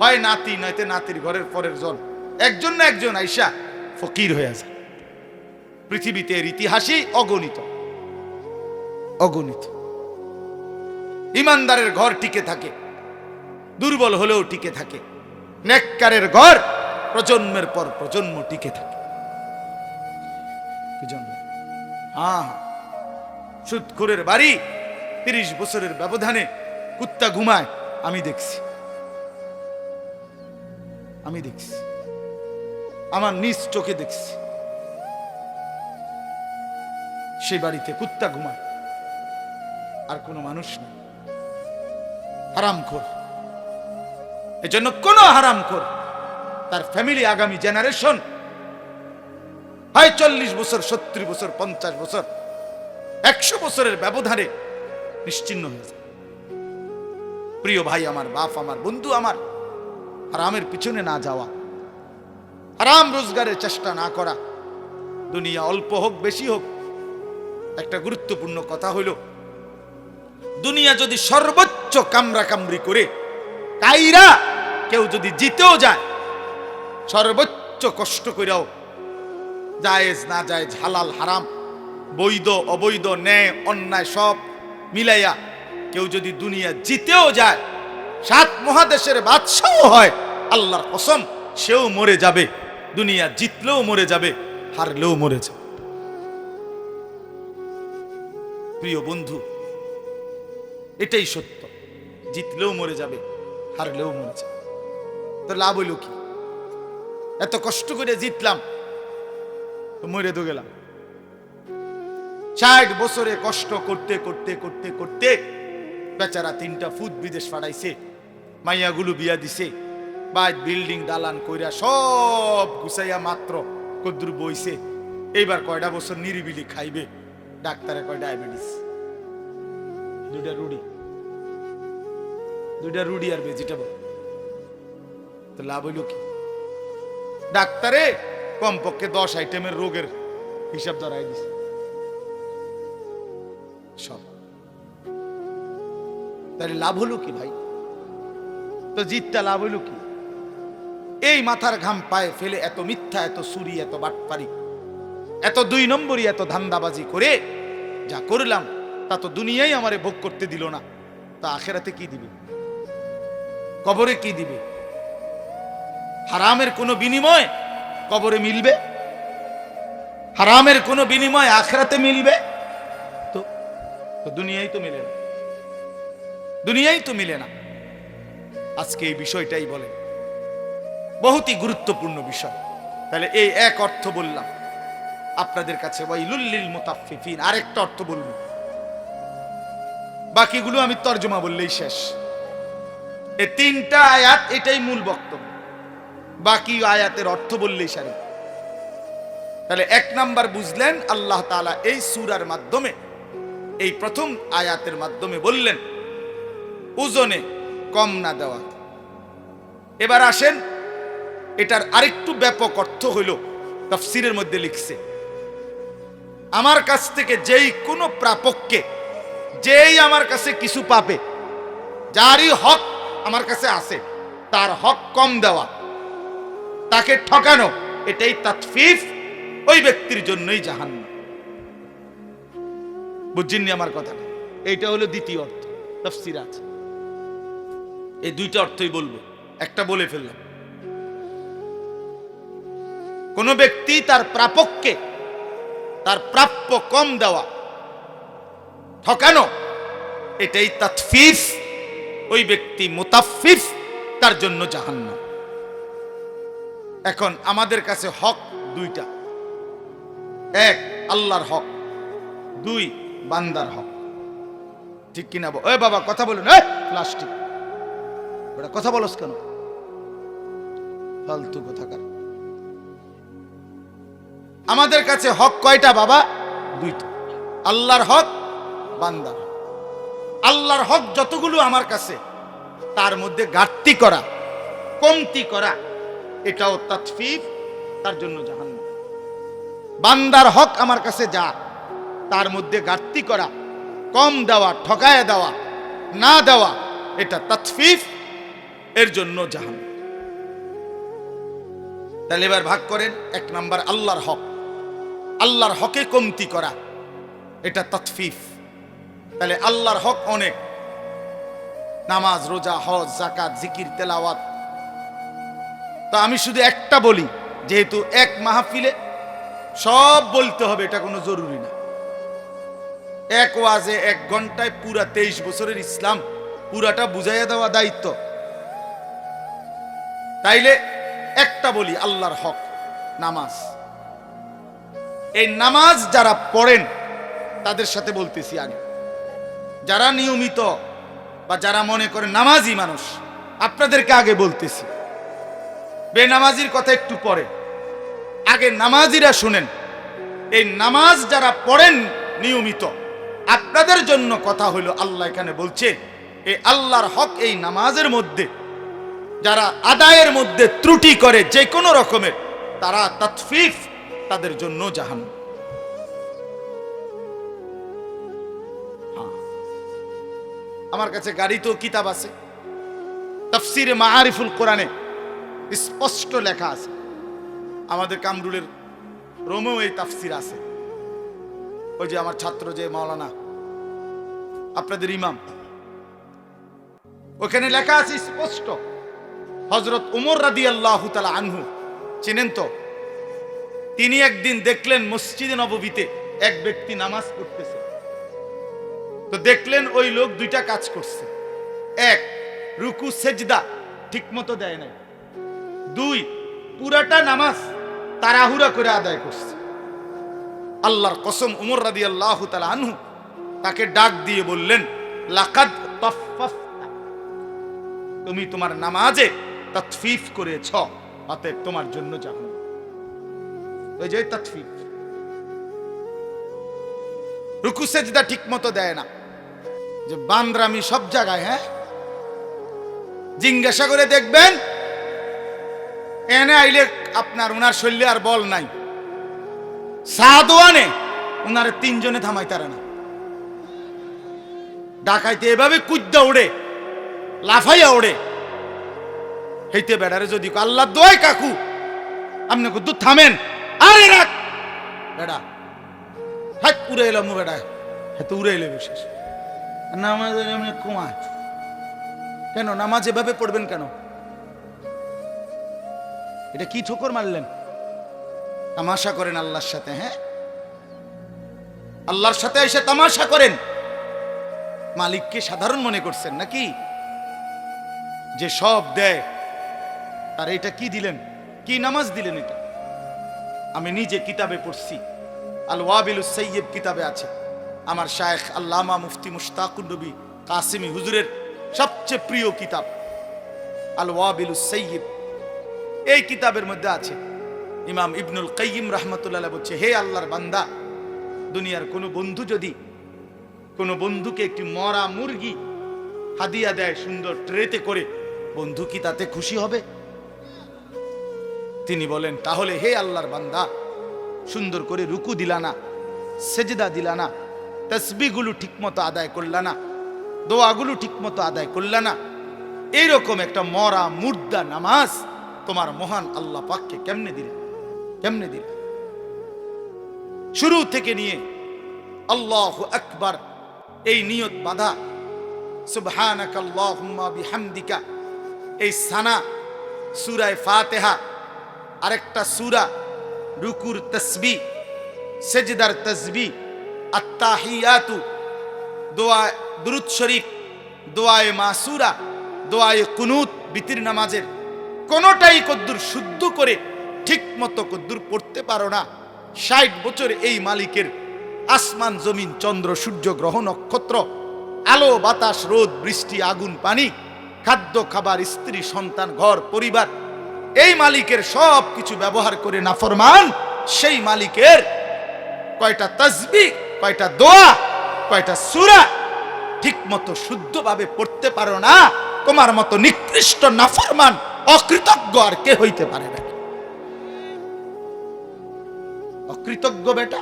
হয় নাতি নয়তো নাতির ঘরের পরের জন, একজন না একজন আইসা ফকির হয়ে যায়। পৃথিবীতে এর ইতিহাসই অগণিত, অগণিত। ইমানদারের ঘর টিকে থাকে, দুর্বল হলেও টিকে থাকে। নেককারের ঘর প্রজন্মের পর প্রজন্ম টিকে থাকে। কি জন্য? সুদখোরের বাড়ি 30 বছরের ব্যবধানে কুত্তা ঘুমায়, আমি দেখছি, আমার নিজ চোখে দেখছি। সেই বাড়িতে কুত্তা ঘুমায়, আর কোনো মানুষ নেই। হারামখোর। এজন্য কোন হারামখোর তার ফ্যামিলি, আগামী জেনারেশন হয় 40 বছর, 70 বছর, 50 বছর, 100 বছরের ব্যবধানে নিশ্চিহ্ন হয়ে যায়। প্রিয় ভাই আমার, বাপ আমার, বন্ধু আমার, হারামের পিছনে না যাওয়া, হারাম রোজগারের চেষ্টা না করা, দুনিয়া অল্প হোক বেশি হোক। একটা গুরুত্বপূর্ণ কথা হইল, দুনিয়া যদি সর্বোচ্চ কামরা কামরি করে কাইরা কেউ যদি জিতেও যায়, সর্বোচ্চ কষ্ট করেও, জায়েজ না জায়েজ, হালাল হারাম, বৈধ অবৈধ, ন্যায় অন্যায় সব মিলাইয়া কেউ যদি দুনিয়া জিতেও যায়, 7 মহাদেশের বাদশাও হয়, আল্লাহর কসম সেও মরে যাবে। দুনিয়া জিতলেও মরে যাবে, হারলেও মরে যাবে। প্রিয় বন্ধু, এটাই সত্য। জিতলেও মরে যাবে, হারলেও মরে যাবে। তো লাভ হইল কি? এত কষ্ট করে জিতলাম, তো মরে তো গেলাম। 60 বছরে কষ্ট করতে করতে করতে করতে বেচারা 3টা ফুট বিদেশ পাঠাইছে, মাইয়াগুলো বিয়া দিছে, বাইক বিল্ডিং দালান কইরা সব গুছাইয়া মাত্র কদ্দুর বইছে, এইবার কয়টা বছর নিরিবিলি খাইবে, ডাক্তারে কয় ডায়াবেটিস। দুইটা রুডি আর ভেজিটেবল, তো লাভ হইল কি? ডাক্তারে কমপক্ষে 10 আইটেমের রোগের হিসাব ধরাই দিছে সব। তাহলে লাভ হলো কি ভাই? তো জিতটা লাভ হইল কি? এই মাথার ঘাম পায়ে ফেলে এত মিথ্যা, এত চুরি, এত বাটপারি, এত 2 নম্বরই, এত ধান্দাবাজি করে যা করলাম তা তো দুনিয়াই আমারে ভোগ করতে দিল না, তা আখেরাতে কি দিবে? কবরে কি দিবে? হারামের কোনো বিনিময় কবরে মিলবে? হারামের কোনো বিনিময় আখেরাতে মিলবে? তো দুনিয়াই তো মিলে না, দুনিয়াই তো মিলে না। আজকে এই বিষয়টাই বলেন, বহুতই গুরুত্বপূর্ণ বিষয়। তাহলে এই এক অর্থ বললাম আপনাদের কাছে, ওয়াইলুল লিল মুতাফফিফিন। আরেকটা অর্থ বলবো, বাকিগুলো আমি তর্জমা বললেই শেষ। এই 3টা আয়াত, এটাই মূল বক্তব্য, বাকি আয়াতের অর্থ বললেই সারি। তাহলে 1 নাম্বার বুঝলেন, আল্লাহ তাআলা এই সূরার মাধ্যমে, এই প্রথম আয়াতের মাধ্যমে বললেন ওজনে কম না দেওয়া। এবার আসেন, এটার আরেকটু ব্যাপক অর্থ হইল তাফসীরের মধ্যে লিখছে, আমার কাছ থেকে যেই কোনো প্রাপককে, যেই আমার কাছে কিছু পাবে, যারই হক আমার কাছে আছে, তার হক কম দেওয়া, তাকে ঠকানো, এটাই তাতফিফ, ওই ব্যক্তির জন্যই জাহান্নাম। বুঝছেননি আমার কথাটা? এইটা হলো দ্বিতীয় অর্থ, তাফসীর আছে। এই 2টা অর্থই বলবো, একটা বলে ফেললাম। কোন ব্যক্তি তার প্রাপককে তার প্রাপ্য কম দেওয়া, ঠকানো, এটাই তাতফিফ, ওই ব্যক্তি মুতাফফিফ, তার জন্য জাহান্নাম। এখন আমাদের কাছে হক 2টা, 1 আল্লাহর হক, 2 বান্দার হক। ঠিক কিনা? ওই বাবা কথা বলুন, প্লাস্টিক ওটা কথা বলস কেন? ফালতু কথাকার। আমাদের কাছে হক কয়টা বাবা? 2টা, আল্লাহর হক, বান্দার হক। আল্লাহর হক যতগুলো আমার কাছে, তার মধ্যে ঘাটতি করা, কমতি করা, এটাও তাতফিফ, তার জন্য জাহান্নাম। বান্দার হক আমার কাছে যা, তার মধ্যে ঘাটতি করা, কম দেওয়া, ঠকায় দেওয়া, না দেওয়া, এটা তাতফিফ, এর জন্য জাহান্নাম। তাহলে এবার ভাগ করেন। 1 নাম্বার আল্লাহর হক, আল্লাহর হকে কমতি করা, এটা তাতফিফ। তাহলে আল্লাহর হক অনেক, নামাজ, রোজা, হজ, যাকাত, জিকির, তেলাওয়াত। তো আমি শুধু একটা বলি, যেহেতু এক মাহফিলে সব বলতে হবে এটা কোনো জরুরি না। এক ওয়াজে 1 ঘন্টায় পুরা 23 বছরের ইসলাম পুরাটা বুঝাইয়া দেওয়া দায়িত্ব। তাইলে একটা বলি, আল্লাহর হক নামাজ। এই নামাজ যারা পড়েন তাদের সাথে বলতেছি আগে, যারা নিয়মিত বা যারা মনে করে নামাজি মানুষ, আপনাদেরকে আগে বলতেছি। বেনামাজির কথা একটু পরে, আগে নামাজিরা শুনেন। এই নামাজ যারা পড়েন নিয়মিত, আপনাদের জন্য কথা হলো, আল্লাহ এখানে বলছে এই আল্লাহর হক এই নামাজের মধ্যে যারা আদায়ের মধ্যে ত্রুটি করে যে কোনো রকমের, তারা তাতফিফ, তাদের জন্য জাহান্নাম। আমার কাছে গাড়িতেও কিতাব আছে, তাফসীরে মাআরিফুল কোরআনে স্পষ্ট লেখা আছে। আমাদের কামরুলের রোমেও এই তাফসীর আছে। ওই যে আমার ছাত্র যে মাওলানা, আপনাদের ইমাম, ওখানে লেখা আছে স্পষ্ট, হযরত উমর রাদিয়াল্লাহু তাআলা আনহু চিনেন তো, তিনি একদিন দেখলেন মসজিদে নববীতে এক ব্যক্তি নামাজ পড়তেছে। তো দেখলেন ওই লোক 2টা কাজ করছে। 1, রুকু সেজদা ঠিক মতো দেয় নাই। 2, পুরাটা নামাজ তাড়াহুড়া করে আদায় করছে। আল্লাহর কসম, উমর রাদিয়াল্লাহু তাআলা আনহু তাকে ডাক দিয়ে বললেন, লাকাদ তাফফাফতা, তুমি তোমার নামাজে তাতফিফ করেছ, অতএব তোমার জন্য জাহান্নাম। ওই যে তাতফিফ, রুকু সেজদা ঠিক মতো দেয় না, যে বান্দরামি সব জায়গায়। হ্যাঁ, জিজ্ঞাসা করে দেখবেন, এনে আইলে আপনার উনার শরীরে আর বল নাই, সাদওয়ানে উনারে তিনজনে থামাইতারে না। ডাকাইতে এভাবে কুদ্দা ওড়ে, লাফাইয়া ওড়ে। হেইতে বেড়ারে যদি আল্লাহ দোয়াই কাকু আপনি কুদ্দু থামেন, আরে রাখ বেড়া, হাত উড়ে এলাম বেড়া, হ্যাঁ তো উড়ে এলে বিশেষ। নামাজ এমনি কুমা কেন? নামাজ এভাবে পড়বেন কেন? এটা কি ঠোকর মারলেন? তামাশা করেন আল্লাহর সাথে। হ্যাঁ, আল্লাহর সাথে এসে তামাশা করেন। মালিককে সাধারণ মনে করছেন নাকি? যে সব দেয়, আর এটা কি দিলেন? কি নামাজ দিলেন? এটা আমি নিজে কিতাবে পড়ছি, আল ওয়াবিলুস সাইয়্যিব কিতাবে আছে। আমার শায়েখ আল্লামা মুফতি মুশতাকুর নবী কাসিমি হুজুরের সবচেয়ে প্রিয় কিতাব আল ওয়াবিলুস সাইয়্যিব। এই কিতাবের মধ্যে আছে, ইমাম ইবনুল কাইয়িম রাহমাতুল্লাহ বলছে, হে আল্লাহর বান্দা, দুনিয়ার কোনো বন্ধু যদি কোনো বন্ধুকে একটি মরা মুরগি হাদিয়া দেয় সুন্দর ট্রেতে করে, বন্ধু কি তাতে খুশি হবে? তিনি বলেন, তাহলে হে আল্লাহর বান্দা, সুন্দর করে রুকু দিলা না, সেজদা দিলা না, তাসবিহগুলো ঠিকমতো আদায় করলা না, দোয়াগুলো ঠিকমতো আদায় করলা না, এইরকম একটা মরা মুর্দা নামাজ তোমার মহান আল্লাহ পাককে কেমনে দিলে? কেমনে দিলে? শুরু থেকে নিয়ে আল্লাহু আকবার এই নিয়ত বাঁধা, সুবহানাকা আল্লাহুম্মা বিহামদিকা, এই সানা, সূরা ফাতিহা, আরেকটা সূরা, রুকুর তাসবিহ, সেজদার তাসবিহ, আত-তাহিয়াতু, দোয়া দুরূদ শরীফ, দোয়ায়ে মাসুরা, দোয়ায়ে কুনুত, বিতির নামাজের কোনটাই কদ্দুর শুদ্ধ করে ঠিক মতো কদ্দুর পড়তে পারো না। 60 বছর এই মালিকের আসমান জমিন চন্দ্র সূর্য গ্রহ নক্ষত্র, আলো বাতাস রোদ বৃষ্টি আগুন পানি, খাদ্য খাবার স্ত্রী সন্তান ঘর পরিবার, এই মালিকের সব কিছু ব্যবহার করে নাফরমান সেই মালিকের কয়টা তাসবিহ, কয়টা দোয়া, কয়টা সূরা ঠিক মতো শুদ্ধভাবে পড়তে পারো না? তোমার মতো নিকৃষ্ট নাফরমান অকৃতজ্ঞ আর কে হইতে পারে না? অকৃতজ্ঞ বেটা।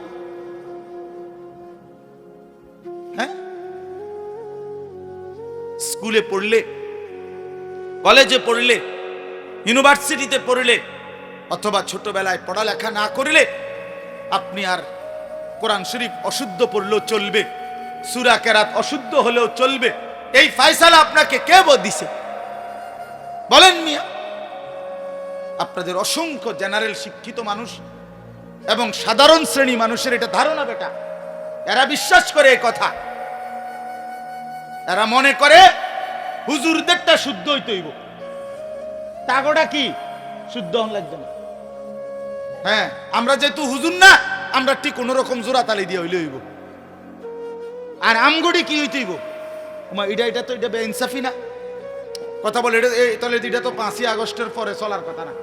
হ্যাঁ, স্কুলে পড়লে, কলেজে পড়লে, ইউনিভার্সিটিতে পড়লে, অথবা ছোটবেলায় পড়ালেখা না করলে আপনি আর কোরআন শরীফ অশুদ্ধ পড়লেও চলবে, সূরা কেরাত অশুদ্ধ হলেও চলবে। এই ফয়সালা আপনাকে কে দিছে বলেন মিয়া? আপনাদের অসংখ্য জেনারেল শিক্ষিত মানুষ এবং সাধারণ শ্রেণী মানুষের এটা ধারণা বেটা, এরা বিশ্বাস করে এই কথা। এরা মনে করে হুজুরদেরটা শুদ্ধ হইতে হইব, তাগোটা কি শুদ্ধ হন লাগবে না। হ্যাঁ, আমরা যেহেতু হুজুর না, আমরা ঠিক কোন রকম জোড়া তালি দিয়ে হইলে হইব। আর আমগুড়ি কি হইতে হইব? এটা তো এটা বেইনসাফি না কথা বলে। তাহলে এটা তো 5ই আগস্টের পরে চলার কথা না,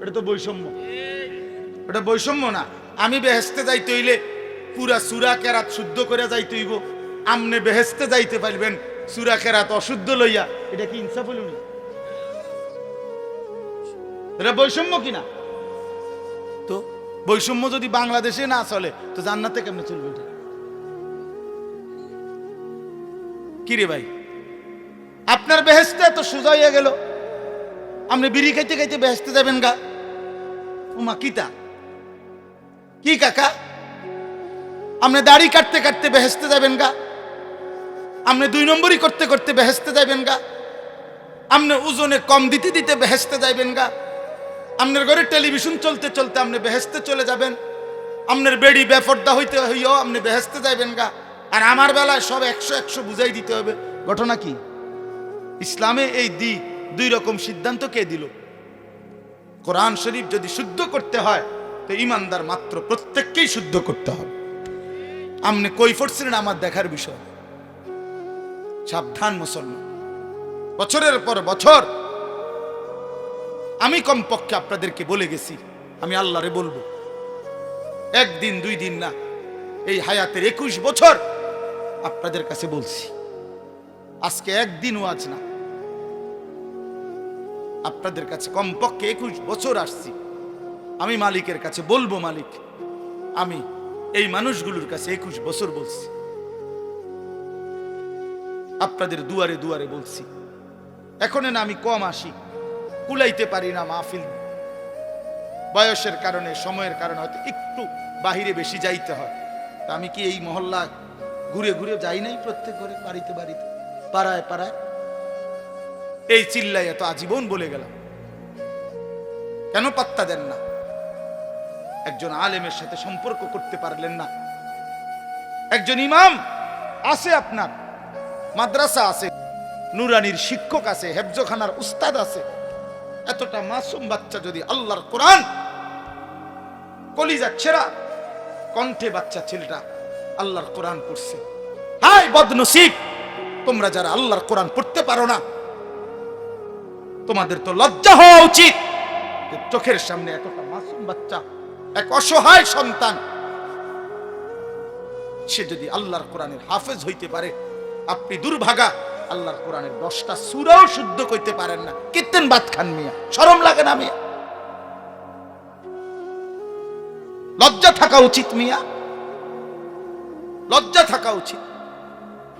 এটা তো বৈষম্য। এটা বৈষম্য না। আমি বেহেস্তে যাইতে হইলে পুরা সূরা কেরাত শুদ্ধ করে যাইতে হইব, আমনে বেহেস্তে যাইতে পারবেন সূরা কেরাত অশুদ্ধ লইয়া। এটা কি ইনসাফ হইল না? এটা বৈষম্য কিনা? তো বৈষম্য যদি বাংলাদেশে না চলে তো জান্নাতে কেমনে চলবে? এটা কি রে ভাই, আপনার বেহেস্তে এত সোজা হইয়া গেল, আপনি বিড়ি খাইতে খাইতে বেহেস্তে যাবেন গা? উমা কিতা কি কাকা, আপনি দাড়ি কাটতে কাটতে বেহেস্তে যাবেন গা? আপনি 2 নম্বরই করতে করতে বেহেস্তে যাবেন গা? আপনি ওজনে কম দিতে দিতে বেহেস্তে যাইবেন গা? আপনার ঘরে টেলিভিশন চলতে চলতে আপনি বেহেস্তে চলে যাবেন? আপনার বেড়ি বেপর্দা হইতে হইও আপনি বেহেস্তে যাইবেন গা? আর আমার বেলায় সব 100 বুঝাই দিতে হবে। ঘটনা কি? ইসলামে এই 2 রকম সিদ্ধান্ত কে দিল? কোরআন শরীফ যদি শুদ্ধ করতে হয় তো ইমানদার মাত্র প্রত্যেককেই শুদ্ধ করতে হবে। আপনি কই পড়ছিলেন আমার দেখার বিষয়। সাবধান মুসলমান, বছরের পর বছর আমি কমপক্ষে আপনাদেরকে বলে গেছি, আমি আল্লাহরে বলবো, 1 দিন 2 দিন না, এই হায়াতের 21 বছর আপনাদের কাছে বলছি, আজকে একদিন ওয়াজ না, আপনাদের কাছে কমপক্ষে 21 বছর আসছি। আমি মালিকের কাছে বলবো, মালিক আমি এই মানুষগুলোর কাছে 21 বছর বলছি, আপনাদের দুয়ারে দুয়ারে বলছি। এখন না আমি কম আসি, কুলাইতে পারি না মাহফিল, বয়সের কারণে, সময়ের কারণে হয়তো একটু বাহিরে বেশি যাইতে হয়। তা আমি কি এই মহল্লা ঘুরে ঘুরে যাই নাই? প্রত্যেক ঘরে, বাড়িতে বাড়িতে, পাড়ায় পাড়ায় এই চিল্লাই এত আজীবন বলে গেলাম, কেন পাত্তা দেন না? একজন আলেমের সাথে সম্পর্ক করতে পারলেন না? একজন ইমাম আছে, আপনার মাদ্রাসা আছে, নুরানির শিক্ষক আছে, হেফজখানার উস্তাদ আছে, এতটা মাসুম বাচ্চা যদি আল্লাহর কোরআন কলিজা ছেঁড়া কণ্ঠে বাচ্চা ছেলেটা আল্লাহর কোরআন পড়ছে, হায় বদনসিব তোমরা যারা আল্লাহর কোরআন পড়তে পারো না, তোমাদের তো লজ্জা হওয়া উচিত। চোখের সামনে এতটা মাসুম বাচ্চা, এক অসহায় সন্তান, সে যদি আল্লাহর কোরআনের হাফেজ হইতে পারে, আপনি দুর্ভাগা আল্লাহর কোরআনের 10টা সূরাও শুদ্ধ করতে পারেন না, কিত্তেন বাত খান মিয়া, শরম লাগে না মিয়া? লজ্জা থাকা উচিত মিয়া, লজ্জা থাকা উচিত।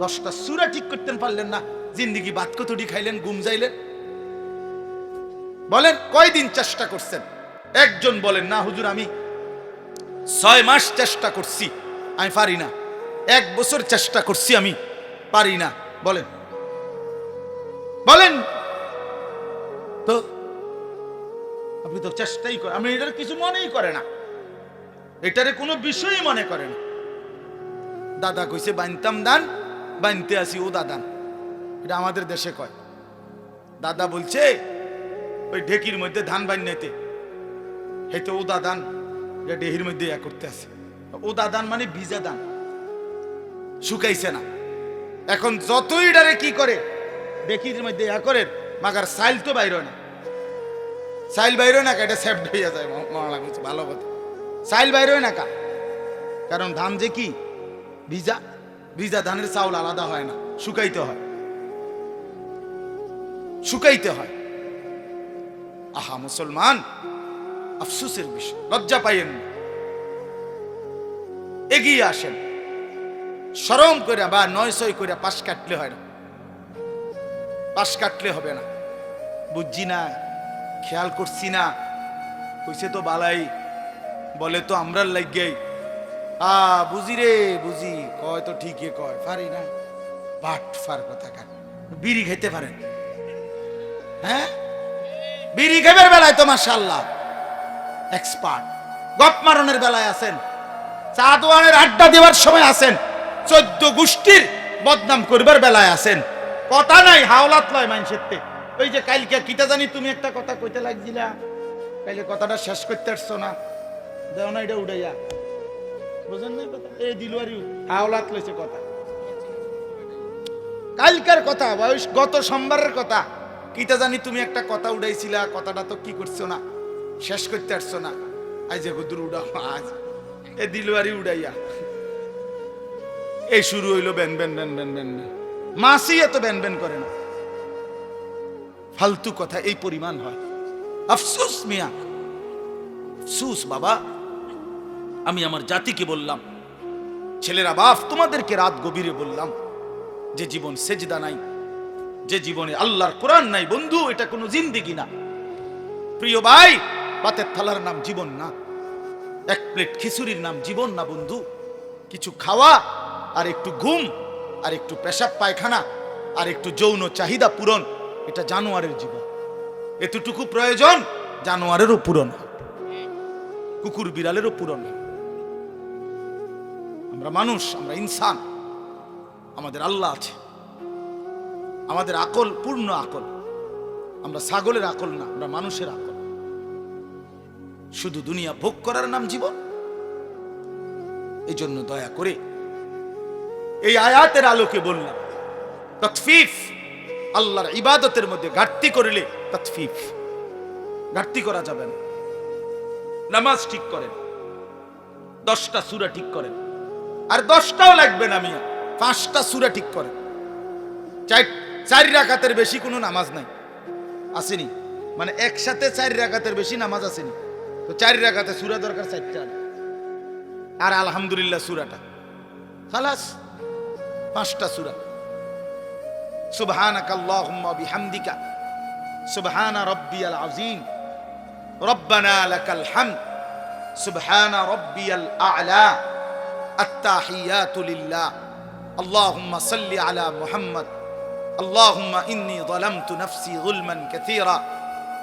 10টা সূরা ঠিক করতে পারলেন না, জিন্দেগি বাত কতটি খাইলেন, ঘুম যাইলেন? বলেন কয়দিন চেষ্টা করছেন? একজন বলেন না হুজুর আমি 6 মাস চেষ্টা করছি, আমি পারি না। 1 বছর চেষ্টা করছি, আমি পারি না। বলেন বলেন তো, আপনি তো চেষ্টাই করেন। আমি এটার কিছু মনেই করে না, এটারে কোনো বিষয়ই মনে করে না। দাদা কইছে বানতাম দান, বানতে আসি ও দাদান, এটা আমাদের দেশে কয়। দাদা বলছে ওই ঢেকির মধ্যে ধান বান্নাইতে, হয়তো ও দাদান ঢেকির মধ্যে ইয়া করতে আছে। ও দাদান মানে ভিজা দান, শুকাইছে না। এখন যতই ডারে কি করে ঢেকির মধ্যে ইয়া করে, মাগার সাইল তো বাইর না, সাইল বাইর না, এটা সেফট হইয়া যায়। ভালো কথা, সাইল বাইর না কা, কারণ ধান যে কি ভিজা, ভিজা ধানের চাউল আলাদা হয় না, শুকাইতে হয়, শুকাইতে হয়। আহা মুসলমান, আফসোসের বিষয়, লজ্জা পাইয়েন না, এগিয়ে আসেন। শরম করে বা 900 করে পাশ কাটলে হয় না, পাশ কাটলে হবে না। বুঝছি না, খেয়াল করছি না, কইছে তো বালাই, বলে তো আমরা লাগিয়ে বুঝি রে বুঝি, কয় তো ঠিকই কয়, পারি না। বাট ফার কথা কাট। বিড়ি খেতে পারেন? হ্যাঁ, বিড়ি খাইবার বেলায় তো মাশাআল্লাহ এক্সপার্ট, গপ মারনের বেলায় আছেন, চা দোয়ানের আড্ডা দেওয়ার সময় আছেন, 14 গোষ্ঠীর বদনাম করবার বেলায় আছেন। কথা নাই, হাওলাত লয় মানুষের। ওই যে কালকে কিটা জানি তুমি একটা কথা কইতে লাগছিলা, কালকে কথাটা শেষ করতে পারছো না, দেও না এটা উড়াইয়া, বুঝেন না কথা? এই দিলওয়ারি হাওলাত লইছে কথা, কালকার কথা, গত সোমবারের কথা। কিটা জানি তুমি একটা কথা উড়াইছিলা, কথাটা তো কি করছো না, শেষ করতে পারছো না, আজ যে গুদুর উড়াও, আজ এ দিলওয়ারি উড়াইয়া এই শুরু হইলো Ben Ben Ben Ben Ben. মাসি এত বেন বেন করে না, ফালতু কথা এই পরিমাণ হয়। আফসোস মিয়া, আফসোস বাবা। আমি আমার জাতিকে বললাম, ছেলেরা বাপ, তোমাদেরকে রাত গভীরে বললাম, যে জীবন সেজদা নাই, যে জীবনে আল্লাহর কোরআন নাই, বন্ধু এটা কোনো জিন্দেগি না। প্রিয় ভাই, পাতের থালার নাম জীবন না, 1 প্লেট খিচুড়ির নাম জীবন না বন্ধু। কিছু খাওয়া আর একটু ঘুম আর একটু পেশাব পায়খানা আর একটু যৌন চাহিদা পূরণ, এটা জানোয়ারের জীবন। এতটুকু প্রয়োজন জানোয়ারেরও পূরণ, কুকুর বিড়ালেরও পূরণ। আমরা মানুষ, আমরা ইনসান, আমাদের আল্লাহ আছে, আমাদের আকল পূর্ণ আকল। আমরা ছাগলের আকল না, আমরা মানুষের আকল। শুধু দুনিয়া ভোগ করার নাম জীবন। এই জন্য দয়া করে এই আয়াতের আলোকে বললাম, ততফিফ, আল্লাহর ইবাদতের মধ্যে ঘাটতি করলে ততফিফ, ঘাটতি করা যাবে না। নামাজ ঠিক করেন, 10টা সূরা ঠিক করেন, আর 10টাও লাগবে না মিয়া, 5টা সূরা ঠিক করে। 4 রাকাতের বেশি কোনো নামাজ নাই, আসেনি? মানে একসাথে 4 রাকাতের বেশি নামাজ আসেনি, তো 4 রাকাতে সূরা দরকার 4টা, আর আলহামদুলিল্লাহ সূরাটা খালাস, 5টা সূরা। সুবহানাকাল্লাহুম্মা বিহামদিকা সুবহানা রাব্বিয়াল আযীম রব্বানা লাকাল হামদ সুবহানা রাব্বিয়াল আ'লা আত-তাহিয়াতু লিল্লাহ আল্লাহুম্মা সাল্লি আলা মুহাম্মদ আল্লাহুম্মা ইন্নী যালামতু নাফসি যুলমান কাসীরা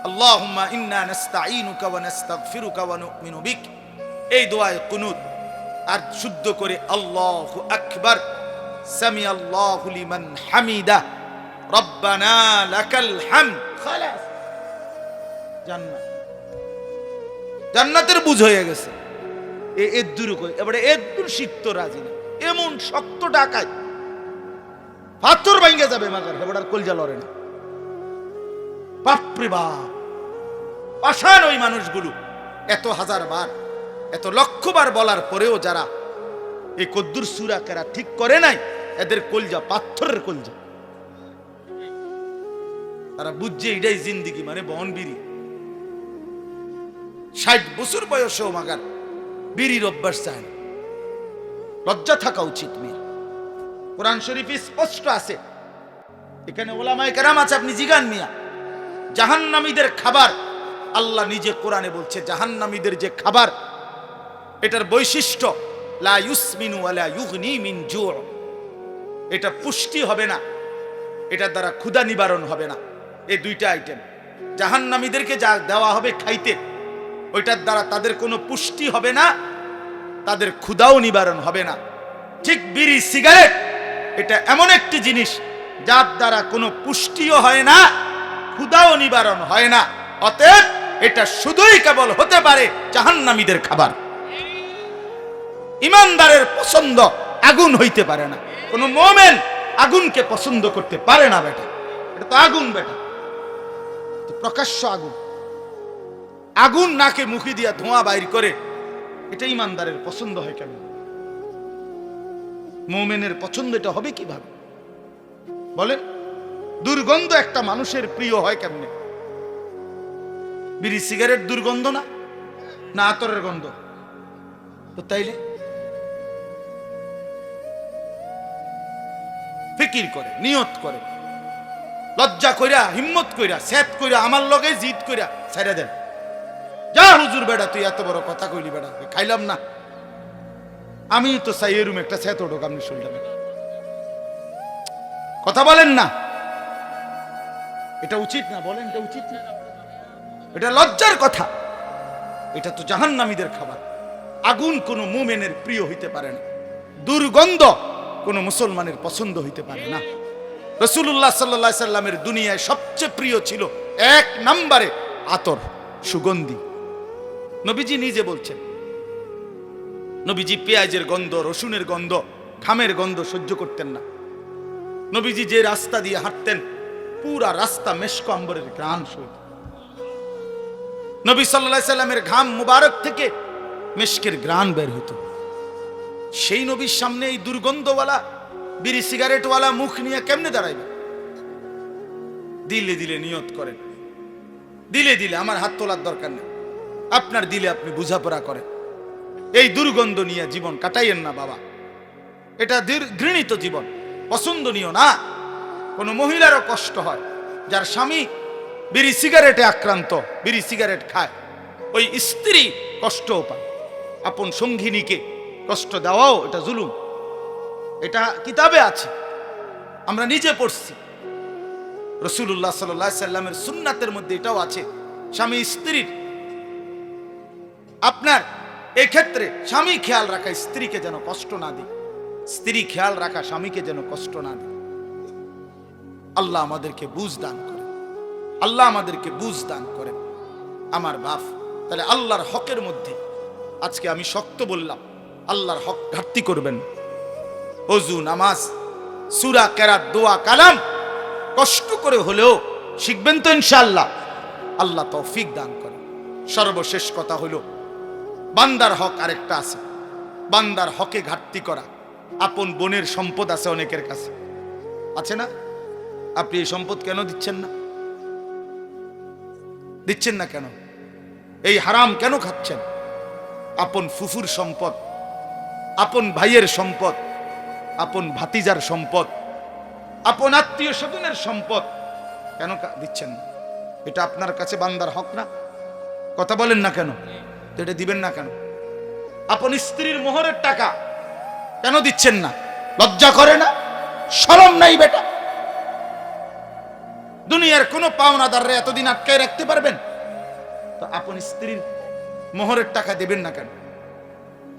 আল্লাহুম্মা ইন্না নাস্তাঈনুকা ওয়া নাস্তাগফিরুকা ওয়া নু'মিনু বিক। এই দোয়ায়ে কুনুত আর শুদ্ধ করে আল্লাহু আকবার, সামি আল্লাহু লিমান হামিদা, রব্বানা লাকাল হামদ, খালাস, জান্নাত। জান্নাতের বুঝ হয়ে গেছে। এদ্দুর কই এবারে এদ্দুর শিখতো রাজি না, এমন শক্ত ডাকায় পাথর ভাঙে যাবে মাগার, এবারে কলজা লড়ে না। বাপরে বাপ, পাষাণ ওই মানুষগুলো। এত হাজার বার, এত লক্ষবার বলার পরেও যারা এই কদ্দুর সূরা কেরা ঠিক করে নাই, এদের কলজা পাথরের কলজা। তারা বুঝছে এটাই জিন্দিগি, মানে বহন বিড়ি। 60 বছর বয়সেও মাগার বিড়ির অভ্যাস চায় না। লজ্জা থাকা উচিত মেয়ে। কোরআন শরীফে স্পষ্ট আছে, এখানে ওলামায়ে কেরাম আছে, আপনি জিগান মিয়া। জাহান্নামীদের খাবার আল্লাহ নিজে কোরআনে বলছে, জাহান্নামীদের যে খাবার এটার বৈশিষ্ট্য লা ইউসমিনু ওয়ালা ইউগনি মিন জু', এটা পুষ্টি হবে না, এটার দ্বারা ক্ষুধা নিবারণ হবে না। এই 2টা আইটেম জাহান্নামীদেরকে যা দেওয়া হবে খাইতে, ওইটার দ্বারা তাদের কোনো পুষ্টি হবে না, তাদের ক্ষুধাও নিবারণ হবে না। ঠিক বিড়ি সিগারেট এটা এমন একটি জিনিস যার দ্বারা কোনো পুষ্টিও হয় না, ক্ষুধাও নিবারণ হয় না। অতএব এটা শুধুই কেবল হতে পারে জাহান্নামীদের খাবার। ইমানদারের পছন্দ আগুন হইতে পারে না। কোন মুমিন আগুনকে পছন্দ করতে পারে না বেটা, এটা তো আগুন বেটা, তো প্রকাশ্য আগুন। আগুন নাকে মুখে দিয়া ধোঁয়া বাইর করে, এটা ইমানদারের পছন্দ হয় কেন? মুমিনের পছন্দ এটা হবে কিভাবে বলেন? দুর্গন্ধ একটা মানুষের প্রিয় হয় কেমনে? বিড়ি সিগারেট দুর্গন্ধ না, না আতরের গন্ধ? তো তাইলে ফিকির করে, নিয়ত করে, লজ্জা কইরা, হিম্মত কইরা, সেট কইরা, আমার লগে জিদ কইরা ছেড়ে দেন। যা হুজুর বেটা, তুই এত বড় কথা কইলি বেটা, খাইলাম না। আমি তো চাই এরুম একটা সেট ওঠক, আপনি শুনলাম কথা বলেন না, এটা উচিত না? বলেন এটা উচিত না? এটা লজ্জার কথা। এটা তো জাহান্নামীদের খাবার। আগুন কোনো মুমিনের প্রিয় হইতে পারে না, দুর্গন্ধ কোনো মুসলমানের পছন্দ হইতে পারে না। রাসূলুল্লাহ সাল্লাল্লাহু আলাইহি সাল্লামের দুনিয়ায় সবচেয়ে প্রিয় ছিল 1 নম্বরে আতর, সুগন্ধি। নবীজি নিজে বলছেন, নবীজি পেঁয়াজের গন্ধ, রসুনের গন্ধ, খামের গন্ধ সহ্য করতেন না। নবীজি যে রাস্তা দিয়ে হাঁটতেন, পুরা রাস্তা মেশক আম্বরের ঘ্রাণ সহিত। নবী সাল্লাল্লাহু আলাইহি সাল্লামের ঘাম মুবারক থেকে মেশকের ঘ্রাণ বের হতো। সেই নবীর সামনে এই দুর্গন্ধওয়ালা বিড়ি সিগারেটওয়ালা মুখ নিয়ে কেমনে দাঁড়াইবে? দিলে দিলে নিয়ত করেন, দিলে দিলে, আমার হাত তোলার দরকার নেই, আপনার দিলে আপনি বুঝাপড়া করেন। এই দুর্গন্ধ নিয়ে জীবন কাটাইয়েন না বাবা, এটা ঘৃণিত জীবন, পছন্দনীয় না। কোন মহিলারও কষ্ট হয়, যার স্বামী বিড়ি সিগারেটে আক্রান্ত, বিড়ি সিগারেট খায়, ওই স্ত্রী কষ্টও পায়। আপন সঙ্গিনীকে কষ্ট দেওয়াও এটা জুলুম। এটা কিতাবে আছে, আমরা নিজে পড়ছি। রাসূলুল্লাহ সাল্লাল্লাহু আলাইহি সাল্লামের সুন্নাতের মধ্যে এটাও আছে, স্বামী স্ত্রীর, আপনার এই ক্ষেত্রে স্বামী খেয়াল রাখা স্ত্রীকে যেন কষ্ট না দেয়, স্ত্রী খেয়াল রাখা স্বামীকে যেন কষ্ট না দেয়। আল্লাহ আমাদেরকে বুঝ দান করেন, আল্লাহ আমাদেরকে বুঝ দান করেন আমার বাপ। তাহলে আল্লাহর হকের মধ্যে আজকে আমি শক্ত বললাম, আল্লাহর হক ঘাটতি করবেন। ওযু, নামাজ, সূরা, কেরাত, দোয়া, কালাম কষ্ট করে হলেও শিখবেন তো ইনশাআল্লাহ। আল্লাহ তৌফিক দান করেন। সর্বশেষ কথা হলো, বান্দার হক আরেকটা আছে। বান্দার হকে ঘাটতি করা। আপন বোনের সম্পদ আছে অনেকের কাছে, আছে না? আপনি এই সম্পদ কেন দিচ্ছেন না? দিচ্ছেন না কেন? এই হারাম কেন খাচ্ছেন? আপন ফুফুর সম্পদ, আপন ভাইয়ের সম্পদ, আপন ভাতিজার সম্পদ, আপন আত্মীয় স্বজনের সম্পদ কেন দিচ্ছেন না? এটা আপনার কাছে বান্দার হক না? কথা বলেন না কেন? তো এটা দিবেন না কেন? আপন স্ত্রীর মোহরের টাকা কেন দিচ্ছেন না? লজ্জা করে না? শরম নাই বেটা? দুনিয়ার কোন পাওনাদাররা এতদিন আটকায় রাখতে পারবেন? তো আপন স্ত্রীর মোহরের টাকা দেবেন না কেন?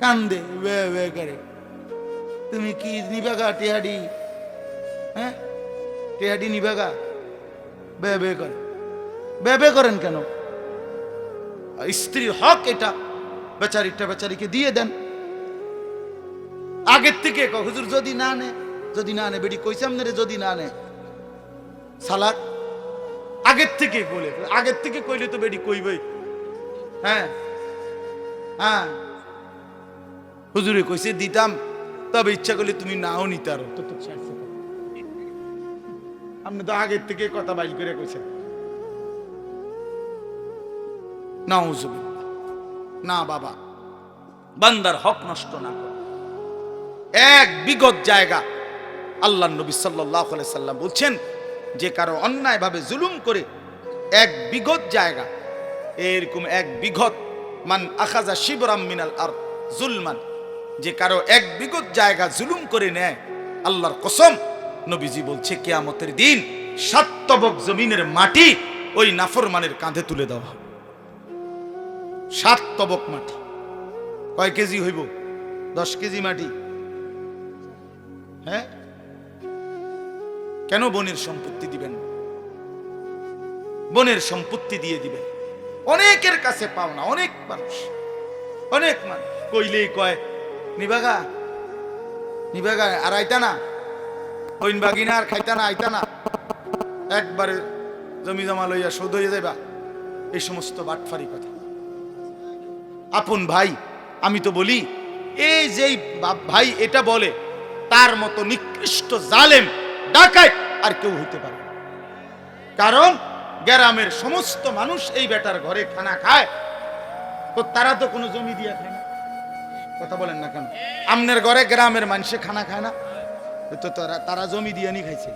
কান্দে বে বে করে, তুমি কি নিবাগা টেহাডি? হ্যাঁ, টেহাডি নিবাগা? বে বে করে, বে বে করেন কেন? স্ত্রীর হক এটা, বেচারিটা বেচারিকে দিয়ে দেন। আগের থেকে হুজুর যদি না নে, যদি না নে, বেটি কইছে আপনারে যদি না নে সালাক, আগের থেকে বলে, আগের থেকে কইলে তো বেটি কইবই। হ্যাঁ হ্যাঁ, হুজুরে কইছে দিতাম, তবে ইচ্ছা করলে তুমি নাও নিতে আরো। তো আপনি তো আগের থেকে কথা বাইল করে কইছেন। নাউজুবিল্লাহ। না বাবা, বান্দার হক নষ্ট না করে। এক বিগত জায়গা আল্লাহর নবী সাল্লাল্লাহু আলাইহি সাল্লাম বলছেন, যে কারো অন্যায় ভাবে জুলুম করে এক বিগত জায়গা, এরকম এক বিগত, মান আখাযা শিবরাম মিনাল আরদ জুলমান, যে কারো এক বিগত জায়গা জুলুম করে নেয়, আল্লাহর কসম নবীজি বলছে কিয়ামতের দিন 7 তবক জমিনের মাটি ওই নাফরমানের কাঁধে তুলে দেওয়া হবে। 7 তবক মাটি কয় কেজি হইব? 10 কেজি মাটি। হ্যাঁ, কেন বোনের সম্পত্তি দিবেন? বোনের সম্পত্তি দিয়ে দিবেন। অনেকের কাছে পাওনা, অনেক মানুষ, অনেক মানুষ কইলেই কয় নিবাগা নিবাগা, আর আইতা না, হইন বাগিনা, আর খাইতা না, আইতা না, একবারে জমি জমা লইয়া শোধ হইয়া যাইবা। এই সমস্ত বাটফারি কথা। আপন ভাই, আমি তো বলি, এই যেই ভাই এটা বলে, তার মতো নিকৃষ্ট জালেম ডাকাত আর কেউ হইতে পারে? কারণ গ্রামের সমস্ত মানুষ এই বেটার ঘরে খানা খায়, তো তারা তো কোনো জমি দিয়ে খায় না। কথা বলেন না কেন? আমনের ঘরে গ্রামের মানুষে খানা খায় না, তো তারা জমি দিয়ে নি খাইছে।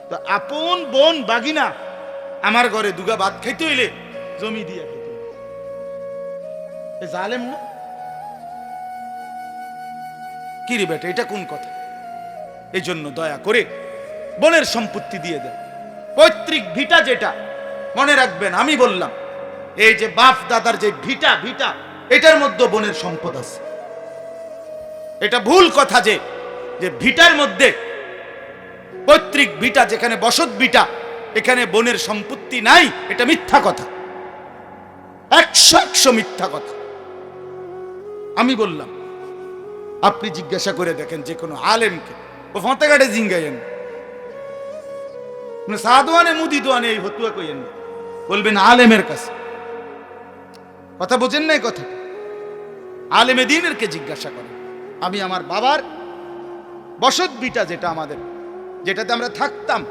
তো আপন বোন বাগিনা আমার ঘরে দুগা ভাত খাইতে হইলে জমি দিয়ে খাইতে হইলে, জালেম না? কি রে বেটা, এটা কোন কথা? এই জন্য দয়া করে বোনের সম্পত্তি দিয়ে দেন। পৈতৃক ভিটা যেটা, মনে রাখবেন আমি বললাম, এই যে বাপ দাদার যে ভিটা, ভিটা এটার মধ্যে বোনের সম্পদ আছে। এটা ভুল কথা যে ভিটার মধ্যে, পৈতৃক ভিটা যেখানে বসত ভিটা, এখানে বোনের সম্পত্তি নাই, এটা মিথ্যা কথা। 100 মিথ্যা কথা। আমি বললাম, আপনি জিজ্ঞাসা করে দেখেন যে কোনো আলেমকে, ও ফতেঘাটে জিঙ্গাইয়েন, সাদওয়ানে মুদি দোয়ানে এই ফতুয়া কইয়েন না, বলবেন আলেমের কাছে। কথা বোঝেন না এই কথা? আলেমে দ্বীনেরকে জিজ্ঞাসা করেন। আমি আমার বাবার বসত ভিটা যেটা আমাদের, যেটাতে আমরা থাকতাম,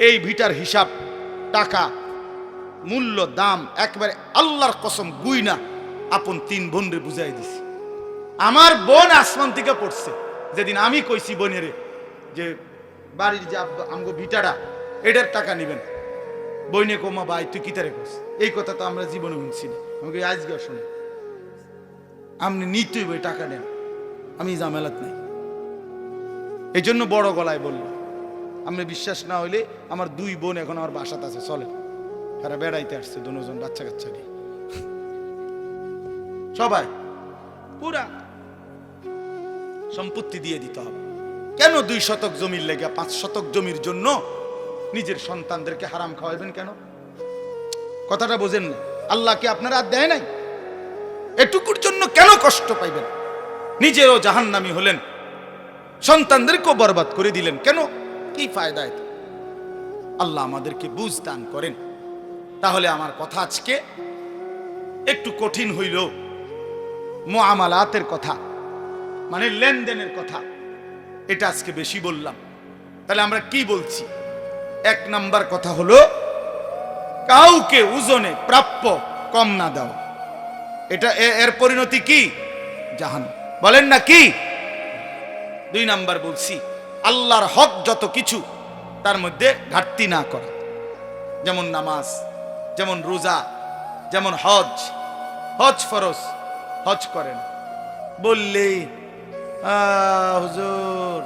এই ভিটার হিসাব, টাকা, মূল্য, দাম একবারে আল্লাহর কসম গুইনা আপন 3 বোনরে বুঝাই দিছি। আমার বোন আসমান থেকে পড়ছে যেদিন আমি কইছি বোনেরে যে বাড়ির যে আমগো ভিটাটা এটার টাকা নিবেন, বইনে কোমা ভাই তুই কি তারে কস? এই কথা তো আমরা জীবনে শুনছি না। আমাকে আজকে শুনে আপনি নিতেই বই টাকা নেন, আমি জামেলাত নাই। এই জন্য বড় গলায় বললাম। আপনি বিশ্বাস না হইলে আমার 2 বোন এখন আমার বাসাতে আছে, চলে তারা বেড়াইতে আসছে, দুজন বাচ্চা কাচ্চা নিয়ে, সবাই পুরা সম্পত্তি দিয়ে দিতে হবে। কেন 2 শতক জমির লেগে 5 শতক জমির জন্য নিজের সন্তানদেরকে হারাম খাওয়াবেন কেন? কথাটা বোঝেন না? আল্লাহকে আপনারা আর দেয় নাই? এটুকুর জন্য কেন কষ্ট পাইবেন? নিজেও জাহান্নামী হলেন, সন্তানদেরকেও বরবাদ করে দিলেন কেন? কি ফায়দা এতে? আল্লাহ আমাদেরকে বুঝ দান করেন। তাহলে আমার কথা আজকে একটু কঠিন হইল, মুআমালাতের কথা, মানে লেনদেনের কথা, এটা আজকে বেশি বললাম। তাহলে আমরা কি বলছি? এক নাম্বার কথা হলো কাউকে ওজনে প্রাপ্য কম না দেওয়া। এটা এর পরিণতি কি? জাহান্নাম। বলেন না কি? দুই নাম্বার বলছি আল্লাহর হক যত কিছু তার মধ্যে ঘাটতি না করা, যেমন নামাজ, যেমন রোজা, যেমন হজ। হজ ফরজ, হজ করেন বললেই হুজুর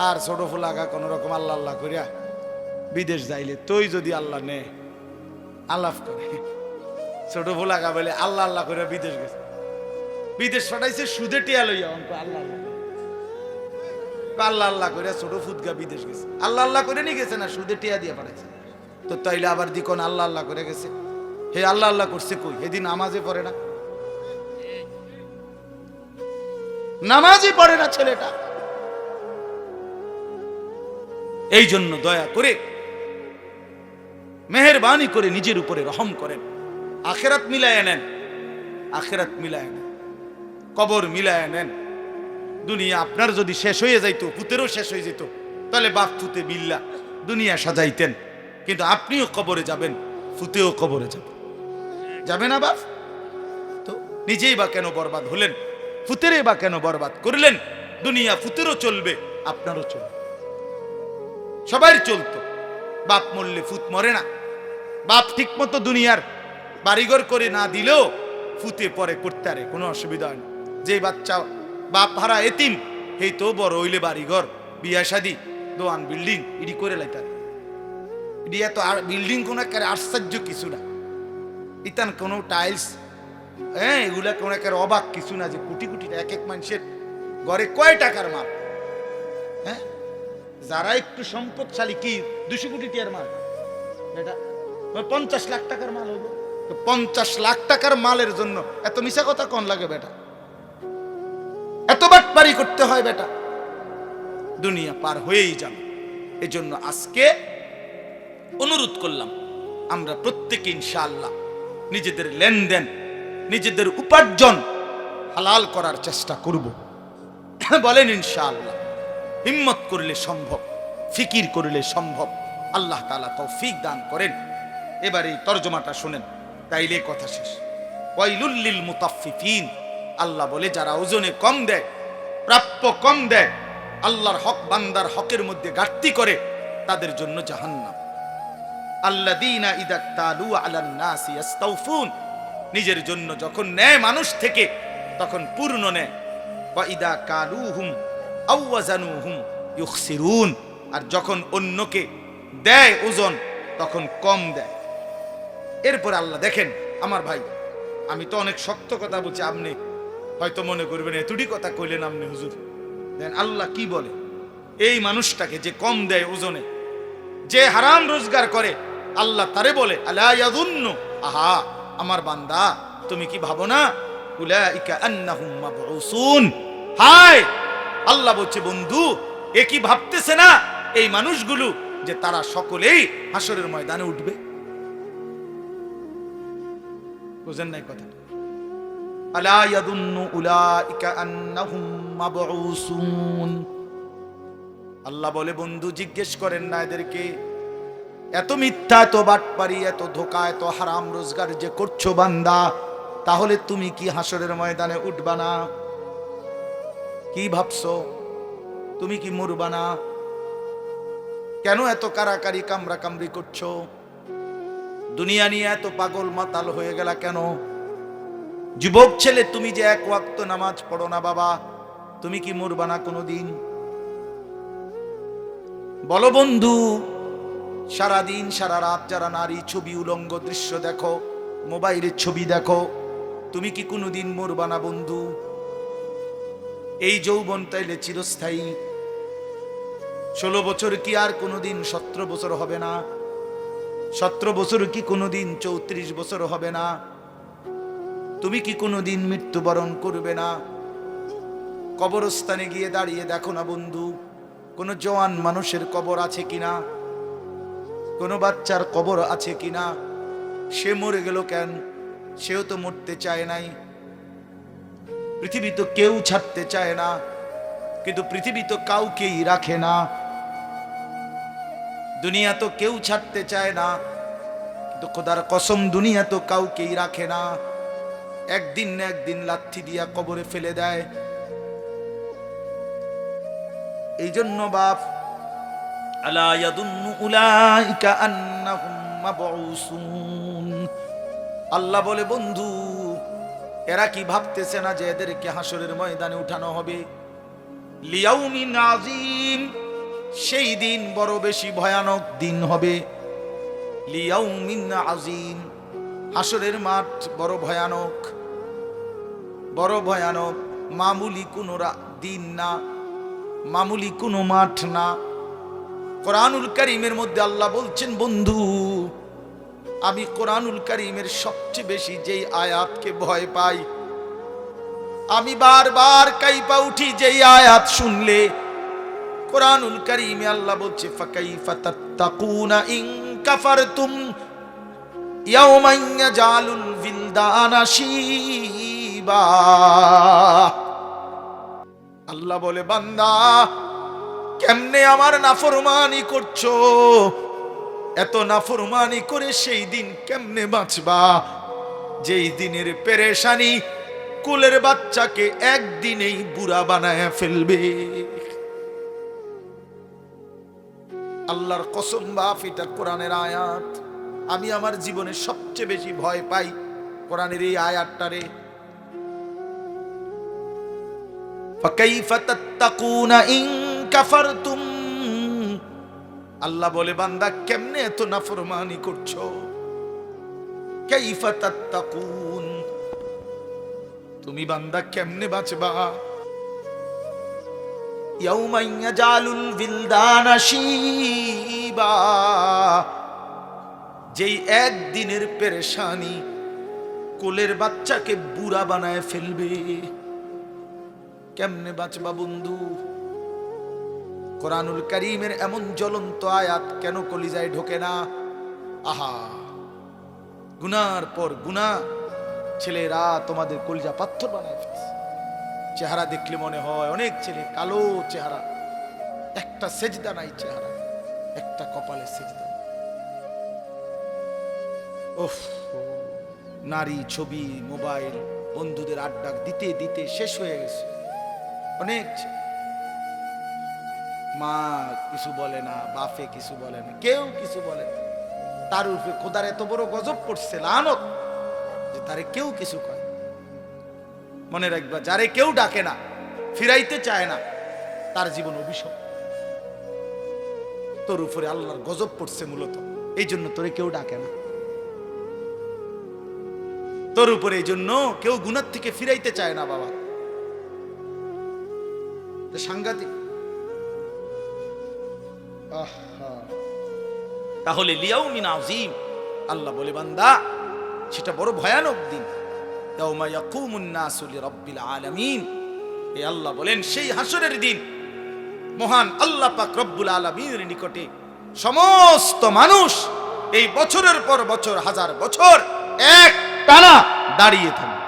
আর ছোট ফুলাগা কোন রকম আল্লাহ আল্লাহ করিয়া বিদেশ যাইলে তুই যদি আল্লাহ নে আলাপ করে, ছোট ফুলাগা বলে আল্লাহ আল্লাহ করে বিদেশ গেছে, বিদেশ পাঠাইছে সুদে টিয়া লইয়া অঙ্ক আল্লাহ আল্লাহ আল্লাহ আল্লাহ করে ছোট ফুদগা বিদেশ গেছে, আল্লাহ আল্লাহ করে নিয়ে গেছে না, সুদে টিয়া দিয়ে পাঠাইছে। তো তাইলে আবার দিকন আল্লাহ আল্লাহ করে গেছে, হে আল্লাহ আল্লাহ করছে কই? এদিন নামাজে পড়ে না, নামাজই পড়ে না ছেলেটা। এই জন্য দয়া করে মেহেরবানি করে নিজের উপরে রহম করেন, আখেরাত মিলায় নেন, আখেরাত মিলায় নেন, কবর মিলায় নেন। দুনিয়া আপনার যদি শেষ হয়ে যাইতো, পুতেরও শেষ হয়ে যেত, তাহলে বাপ ফুতে বিল্লা দুনিয়া সাজাইতেন, কিন্তু আপনিও কবরে যাবেন, ফুতেও কবরে যাবে না বাপ? তো নিজেই বা কেন বরবাদ হলেন? ফুতেরে বা কেন বরবাদ করলেন? দুনিয়া ফুতেরও চলবে, আপনারও চলবে, সবাই চলতো। বাপ মরলে ফুত মরে না। বাপ ঠিক মতো দুনিয়ার বাড়িঘর করে না দিলেও ফুতে পরে করতে পারে, কোনো অসুবিধা হয় না। যে বাচ্চা বাপ হারা এতিম, এই তো বড় হইলে বাড়িঘর, বিয়া শাদি, দোয়ান বিল্ডিং ইডি করে লাইতার। ইডি এত বিল্ডিং কোন আশ্চর্য কিছু না, ইতান কোনো টাইলস, হ্যাঁ এগুলা কোন একের অবাক কিছু না, যে কোটি কোটি এক এক মানুষের ঘরে কয় টাকার মাল। হ্যাঁ, যারা একটু সম্পদশালী কি 200 কোটি টাকার মাল, এটা 50 লাখ টাকার মাল হইব। 50 লাখ টাকার মালের জন্য এত মিশা কথা কোন লাগে বেটা? এত বাটপারি করতে হয় বেটা? দুনিয়া পার হয়েই যাবে। এজন্য আজকে অনুরোধ করলাম, আমরা প্রত্যেকে ইনশাআল্লাহ নিজেদের লেনদেন, নিজেদের উপার্জন হালাল করার চেষ্টা করব। বলেন ইনশাআল্লাহ। হিম্মত করলে সম্ভব, ফিকির করলে সম্ভব। আল্লাহ তাআলা তৌফিক দান করেন। এবার এই তরজমাটা শুনেন, তাইলে কথা শেষ। ওয়াইলুল লিল মুতাফফিফিন, আল্লাহ বলে যারা ওজনে কম দেয়, প্রাপ্য কম দেয়, আল্লাহর হক বান্দার হকের মধ্যে ঘাটতি করে, তাদের জন্য জাহান্নাম। আল্লাযীনা ইযা তালু আলান নাসি ইস্তাউফুন, নিজের জন্য যখন নেয় মানুষ থেকে তখন পূর্ণ নেয়। ওয়া ইযা কালুহুম আও ওয়াজানুহুম ইউখসিরুন, আর যখন অন্যকে দেয় ওজন তখন কম দেয়। এরপর আল্লাহ দেখেন আমার ভাই, আমি তো অনেক শক্ত কথা বলছি, আপনি হয়তো মনে করবেন এতটি কথা কইলেন আপনি হুজুর। দেন আল্লাহ কি বলে, এই মানুষটাকে যে কম দেয় ওজনে, যে হারাম রোজগার করে, আল্লাহ তারে বলে আলা ইয়াযুন্নু, আহা আমার বান্দা তুমি কি ভাবো না, উলাইকা আন্নাহুম মাবউসুন, হায় আল্লাহ বলছে বন্ধু এ কি ভাবতেছে না এই মানুষগুলো যে তারা সকলেই হাসরের ময়দানে উঠবে? বুঝেন নাই কথা? আলা ইয়াযুন্নু উলাইকা আন্নাহুম মাবউসুন। আল্লাহ বলে বন্ধু জিজ্ঞেস করেন না এদেরকে, এত মিথ্যা, এত বাটপারি, এত ধোঁকা, এত হারাম রোজগার যে করছো বান্দা, তাহলে তুমি কি হাসরের ময়দানে উঠবা না? কি ভাবছো? তুমি কি মরবা না? কেন এত কারাকারি কামরা কামড়ি করছো? দুনিয়া নিয়ে এত পাগল মাতাল হয়ে গেলা কেন? যুবক ছেলে, তুমি যে এক ওয়াক্ত নামাজ পড়ো না বাবা, তুমি কি মরবা না কোনোদিন? বলো বন্ধু, সারাদিন সারা রাত যারা নারী ছবি, উলঙ্গ দৃশ্য দেখো, মোবাইলের ছবি দেখো, তুমি কি কোনোদিন মরবা না বন্ধু? এই যৌবন তাইলে চিরস্থায়ী। 16 বছর কি আর কোনোদিন 17 বছর হবে না? 17 বছর কি কোনোদিন 34 বছর হবে না? তুমি কি কোনোদিন মৃত্যুবরণ করবে না? কবরস্থানে গিয়ে দাঁড়িয়ে দেখো না বন্ধু, কোনো জওয়ান মানুষের কবর আছে কিনা, কোনো বাচ্চার কবর আছে কিনা? সে মরে গেল কেন? সেও তো মরতে চায় নাই। পৃথিবী তো কেউ ছাড়তে চায় না, কিন্তু পৃথিবী তো কাউকেই রাখে না। দুনিয়া তো কেউ ছাড়তে চায় না, কিন্তু খোদার কসম দুনিয়া তো কাউকেই রাখে না। একদিন না একদিন লাথি দিয়া কবরে ফেলে দেয়। এই জন্য বাপ, আলা ইয়াদুন্নু উলাইকা আন্নাহুম মাবউসুন, আল্লাহ বলে বন্ধু এরা কি ভাবতেছে না যে এদেরকে হাসরের ময়দানে উঠানো হবে? লিয়াউমিন আযীম, সেই দিন বড় বেশি ভয়ানক দিন হবে। লিয়াউমিন আযীম, হাসরের মাঠ বড় ভয়ানক, বড় ভয়ানক। মামুলি কোনো দিন না, মামুলি কোনো মাঠ না। কোরআনুল কারীমের মধ্যে আল্লাহ বলছেন বন্ধু, আমি কোরআনুল কারীমের সবচেয়ে বেশি যেই আয়াতকে ভয় পাই, আমি বারবার কাইপা উঠি যেই আয়াত শুনলে। কোরআনুল কারীমে আল্লাহ বলছে ফাকাইফা তাত্তাকুনা ইন কাফারতুম ইয়াওমান ইয়াজালুল বিলদানা শিবা। আল্লাহ বলে বান্দা কেমনে আমার নাফরমানি করছো? এত নাফরমানি করে সেই দিন কেমনে বাঁচবা যেই দিনের পেরেশানি কুলের বাচ্চাকে একদিনেই বুড়া বানায় ফেলবে। আল্লাহর কসম বাপ, এটা কোরআনের আয়াত। আমি আমার জীবনে সবচেয়ে বেশি ভয় পাই কোরআনের এই আয়াতটারে। ফাকাইফা তাত্তাকুনা ইন কাফারতুম, আল্লাহ বলে বান্দা কেমনে এত নাফরমানি করছো? কাইফা তাত্তাকুন, তুমি বান্দা কেমনে বাঁচবা? ইয়াউমা ইয়াজালুল বিলদানা শিবা, যেই একদিনের পেরেশানি কোলের বাচ্চাকে বুড়া বানায় ফেলবে। কেমনে বাঁচবা বন্ধু? কোরআনুল কারীমের এমন জ্বলন্ত আয়াত কেন কলিজায় ঢোকে না? আহা, গুনার পর গুনাহ, ছেলেরা তোমাদের কলিজা পাথর বানায় ফেলছে। চেহারা দেখলে মনে হয় অনেক ছেলে কালো চেহারা, একটা সেজদা নাই চেহারা, একটা কপালে সেজদা। ওফ, নারী ছবি, মোবাইল, বন্ধুদের আড্ডা দিতে দিতে শেষ হয়ে গেছে অনেক। মা কিছু বলে না, বাপে কিছু বলে না, কেউ কিছু বলে না। তার উপরে খোদার এত বড় গজব পড়ছে, লানত, যে তারে কেউ কিছু কয়। মনে রাখবা, যারে কেউ ডাকে না, ফিরাইতে চায় না, তার জীবন অভিশাপ। তোর উপরে আল্লাহর গজব পড়ছে মূলত এই জন্য তোরে কেউ ডাকে না। তোর উপরে এই জন্য কেউ গুনাহ থেকে ফিরাইতে চায় না বাবা। সাংঘাতিক। তাহলে লিয়াউমিন আযীম, আল্লাহ বলে বান্দা সেটা বড় ভয়ানক দিন। ইয়াউমা ইয়াকুমুন নাসু লিরাব্বিল আলামিন, এই আল্লাহ বলেন সেই হাসরের দিন মহান আল্লাহ পাক রব্বুল আলামিনের নিকটে সমস্ত মানুষ এই বছরের পর বছর, হাজার বছর এক টানা দাঁড়িয়ে থাকবে।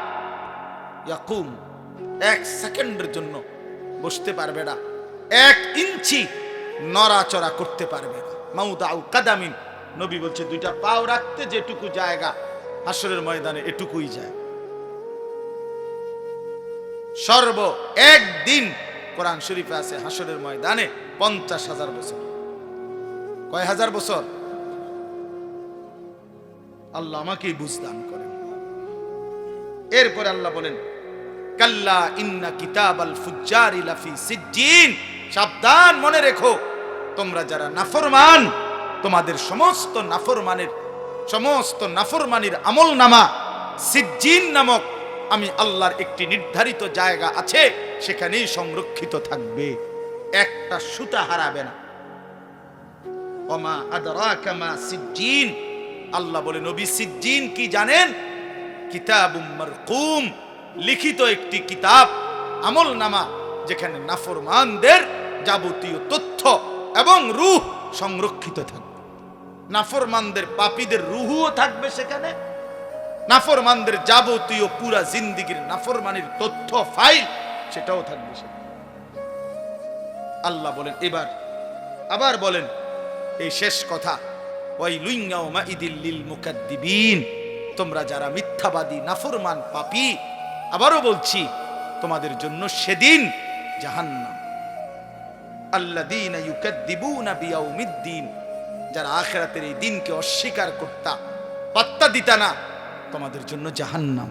ইয়াকুম, এক সেকেন্ডের জন্য বসতে পারবে না, এক ইঞ্চি নড়াচড়া করতে পারবে না। মাউদাউ কাদামিন, নবী বলছে দুইটা পাও রাখতে যেটুকু জায়গা হাসরের ময়দানে এটুকুই যায়। সর্ব একদিন কোরআন শরীফে আছে হাসরের ময়দানে 50,000 বছর। কয় হাজার বছর? আল্লাহ আমাকেই বুঝদান করেন। এরপরে আল্লাহ বলেন কাল্লা ইন্না কিতাবাল ফুজ্জারি লাফি সিজ্জিন, সাবধান, মনে রেখো তোমরা যারা নাফরমান, তোমাদের সমস্ত নাফরমানির আমলনামা সিজ্জিন নামক আমি আল্লাহর একটি নির্ধারিত জায়গা আছে, সেখানেই সংরক্ষিত থাকবে, একটা সুতা হারাবে না। ওমা আদরাকা মা সিজ্জিন, আল্লাহ বলে নবী সিজ্জিন কি জানেন? কিতাবুম মারকুম, লিখিত একটি কিতাব, আমলনামা, যেখানে নাফরমানদের যাবতীয় তথ্য এবং রূহ সংরক্ষিত থাকবে। নাফরমানদের পাপীদের রূহও থাকবে সেখানে, নাফরমানদের যাবতীয় পুরা জিন্দিগির নাফরমানির তথ্য ফাইল সেটাও থাকবে। আল্লাহ বলেন, এবার আবার বলেন এই শেষ কথা, ওয়াইলুন ইয়াউমাইদিল লিল মুকাদ্দিবিন, তোমরা যারা মিথ্যাবাদী নাফরমান পাপী, আবারও বলছি তোমাদের জন্য সেদিন জাহান্নাম। আল্লাযীনা ইউকাদ্দিবুনা বিয়াউমিদ্দিন, যারা আখিরাতের এই দিনকে অস্বীকার করতা, পাত্তা দিতা না, তোমাদের জন্য জাহান্নাম।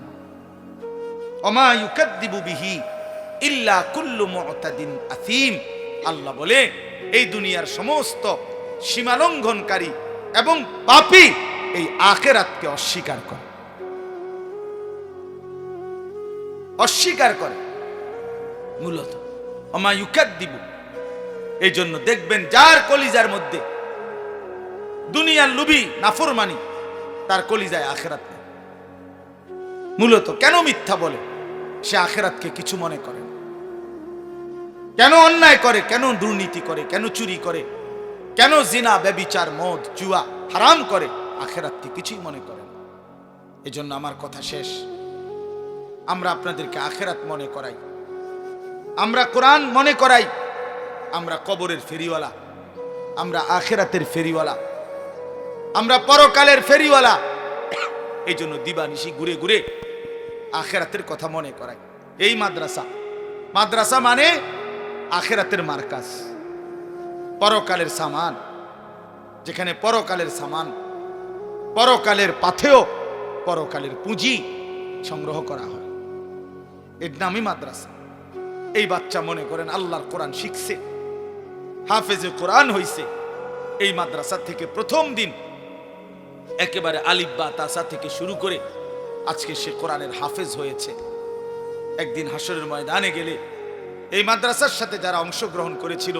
ওমা ইউকাদ্দিবু বিহি ইল্লা কুল্লু মুতাদিন আথীম, আল্লাহ বলে এই দুনিয়ার সমস্ত সীমালঙ্ঘনকারী এবং পাপী এই আখিরাতকে অস্বীকার করে, অস্বীকার করে মূলত। ওমা ইউকাদ্দিবু, এই জন্য দেখবেন যার কলিজার মধ্যে দুনিয়ার লুবি নাফরমানি, তার কলিজায় আখিরাত নেই। মূলত কেন মিথ্যা বলে? সে আখিরাতকে কিছু মনে করে না। কেন অন্যায় করে, কেন দুর্নীতি করে, কেন চুরি করে, কেন জিনা ব্যভিচার মদ জুয়া হারাম করে, আখিরাতকে কিছুই মনে করে না। এজন্য আমার কথা শেষ, আমরা আপনাদেরকে আখিরাত মনে করাই, আমরা কোরআন মনে করাই, আমরা কবরের ফেরিওয়ালা, আমরা আখিরাতের ফেরিওয়ালা, আমরা পরকালের ফেরিওয়ালা। এই জন্য দিবানিশি ঘুরে ঘুরে আখিরাতের কথা মনে করাই। এই মাদ্রাসা, মাদ্রাসা মানে আখিরাতের মার্কাজ, পরকালের সামান, যেখানে পরকালের সামান, পরকালের পাথেয়, পরকালের পুঁজি সংগ্রহ করা হয়, এর নামই মাদ্রাসা। এই বাচ্চা মনে করেন আল্লাহর কোরআন শিখছে, হাফেজে কোরআন হইছে, এই মাদ্রাসা থেকে প্রথম দিন একেবারে আলিফ বা তাসা থেকে শুরু করে আজকে সে কোরআনের হাফেজ হয়েছে। একদিন হাসরের ময়দানে গেলে এই মাদ্রাসার সাথে যারা অংশগ্রহণ করেছিল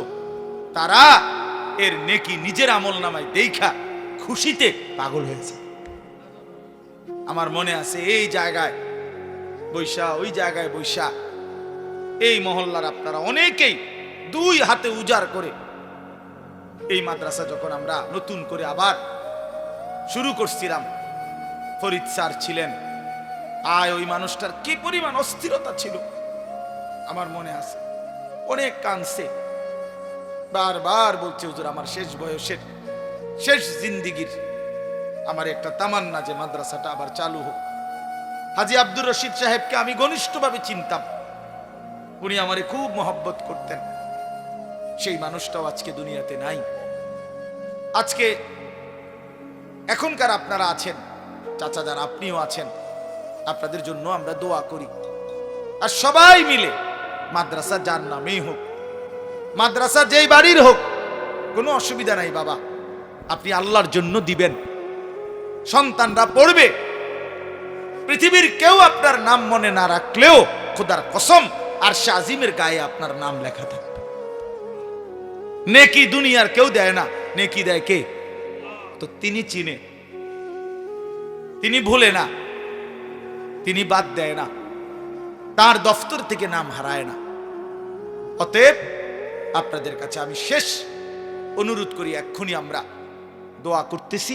তারা এর নেকি নিজের আমল নামায় দেখা খুশিতে পাগল হয়েছে। আমার মনে আছে এই জায়গায় বৈশা, ওই জায়গায় বৈশা, এই মহল্লার আপনারা অনেকেই দুই হাতে উজাড় করে এই মাদ্রাসা যখন আমরা নতুন করে আবার শুরু করছিলাম, ফরিদ স্যার ছিলেন, ওই মানুষটার কি পরিমাণ অস্থিরতা ছিল আমার মনে আছে। অনেক কাঁদছে, বারবার বলছে হুজুর আমার শেষ বয়সের শেষ জিন্দিগির আমার একটা তামান্না যে মাদ্রাসাটা আবার চালু হোক। হাজী আব্দুর রশিদ সাহেবকে আমি ঘনিষ্ঠভাবে চিনতাম, উনি আমারে খুব মহব্বত করতেন। সেই মানুষটাও আজকে দুনিয়াতে নাই। আজকে এখনকার আপনারা আছেন, চাচা যারা আপনিও আছেন, আপনাদের জন্য আমরা দোয়া করি। আর সবাই মিলে মাদ্রাসা যার নামেই হোক, মাদ্রাসা যেই বাড়ির হোক, কোনো অসুবিধা নাই বাবা, আপনি আল্লাহর জন্য দিবেন, সন্তানরা পড়বে। পৃথিবীর কেউ আপনার নাম মনে না রাখলেও খোদার কসম আরশে আজিমের গায়ে আপনার নাম লেখা থাকবে। নেকি দুনিয়ার কেউ দেয় না, নেকি দেয় কে? তো তিনি চিনে, তিনি ভুলে না, তিনি বাদ দেয় না, তার দফতর থেকে নাম হারায় না। অতএব আপনাদের কাছে আমি শেষ অনুরোধ করি, এক্ষুনি আমরা দোয়া করতেছি,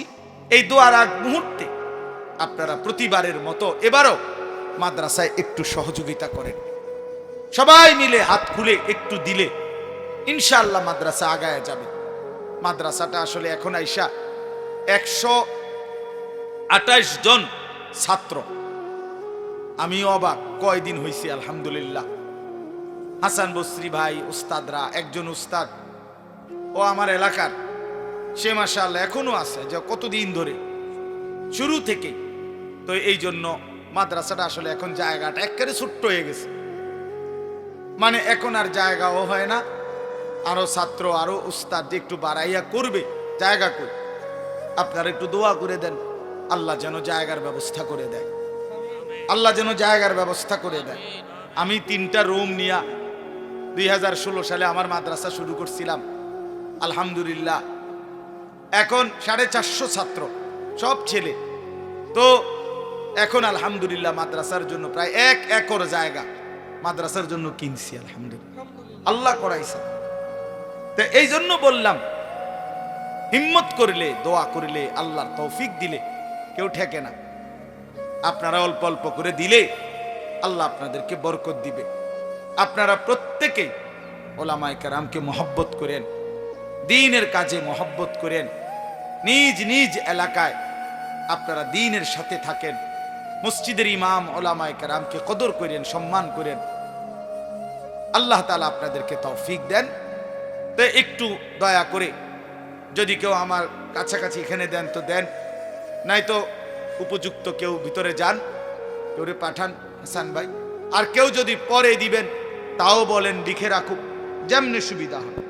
এই দোয়ার আগ মুহূর্তে আপনারা প্রতিবারের মতো এবারও মাদ্রাসায় একটু সহযোগিতা করেন। সবাই মিলে হাত খুলে একটু দিলে ইনশাআল্লাহ মাদ্রাসা আগায় যাবে। মাদ্রাসাটা আসলে এখন আইসা 128 জন ছাত্র, আমি অবাক, কয়দিন হয়েছে আলহামদুলিল্লাহ। হাসান বসরি ভাই, উস্তাদরা, একজন উস্তাদ ও আমার এলাকার, সে মাশাআল্লাহ এখনো আছে, যে কতদিন ধরে শুরু থেকে। তো এই জন্য মাদ্রাসাটা আসলে এখন জায়গাটা একেবারে ছোট্ট হয়ে গেছে, মানে এখন আর জায়গাও হয় না, আরো ছাত্র আরো উস্তাদ যে একটু বাড়াইয়া করবে জায়গা কই। আপনারা একটু দোয়া করে দেন, আল্লাহ যেন জায়গার ব্যবস্থা করে দেয়, আল্লাহ যেন জায়গার ব্যবস্থা করে দেয়। আমি 3টা রুম নিয়া 2016 সালে আমার মাদ্রাসা শুরু করছিলাম, আলহামদুলিল্লাহ এখন 450 ছাত্র, সব ছেলে। তো এখন আলহামদুলিল্লাহ মাদ্রাসার জন্য প্রায় 1 একর জায়গা মাদ্রাসার জন্য কিনছি, আলহামদুলিল্লাহ আল্লাহ করাইছে। তো এই জন্য বললাম, হিম্মত করলে, দোয়া করলে, আল্লাহর তৌফিক দিলে কেউ ঠেকে না। আপনারা অল্প অল্প করে দিলে আল্লাহ আপনাদেরকে বরকত দিবে। আপনারা প্রত্যেকেই ওলামায়ে কেরামকে মহব্বত করেন, দ্বীনের কাজে মহব্বত করেন, নিজ নিজ এলাকায় আপনারা দ্বীনের সাথে থাকেন, মসজিদের ইমাম ওলামায়ে কেরামকে কদর করেন, সম্মান করেন। আল্লাহ তাআলা আপনাদেরকে তৌফিক দেন। তো একটু দয়া করে যদি কেউ আমার কাছাকাছি এখানে দেন তো দেন, নাই তো উপযুক্ত কেউ ভিতরে যান, কেউ পাঠান হাসান ভাই। আর কেউ যদি পরে দিবেন তাও বলেন, লিখে রাখুক, যেমনি সুবিধা হয়।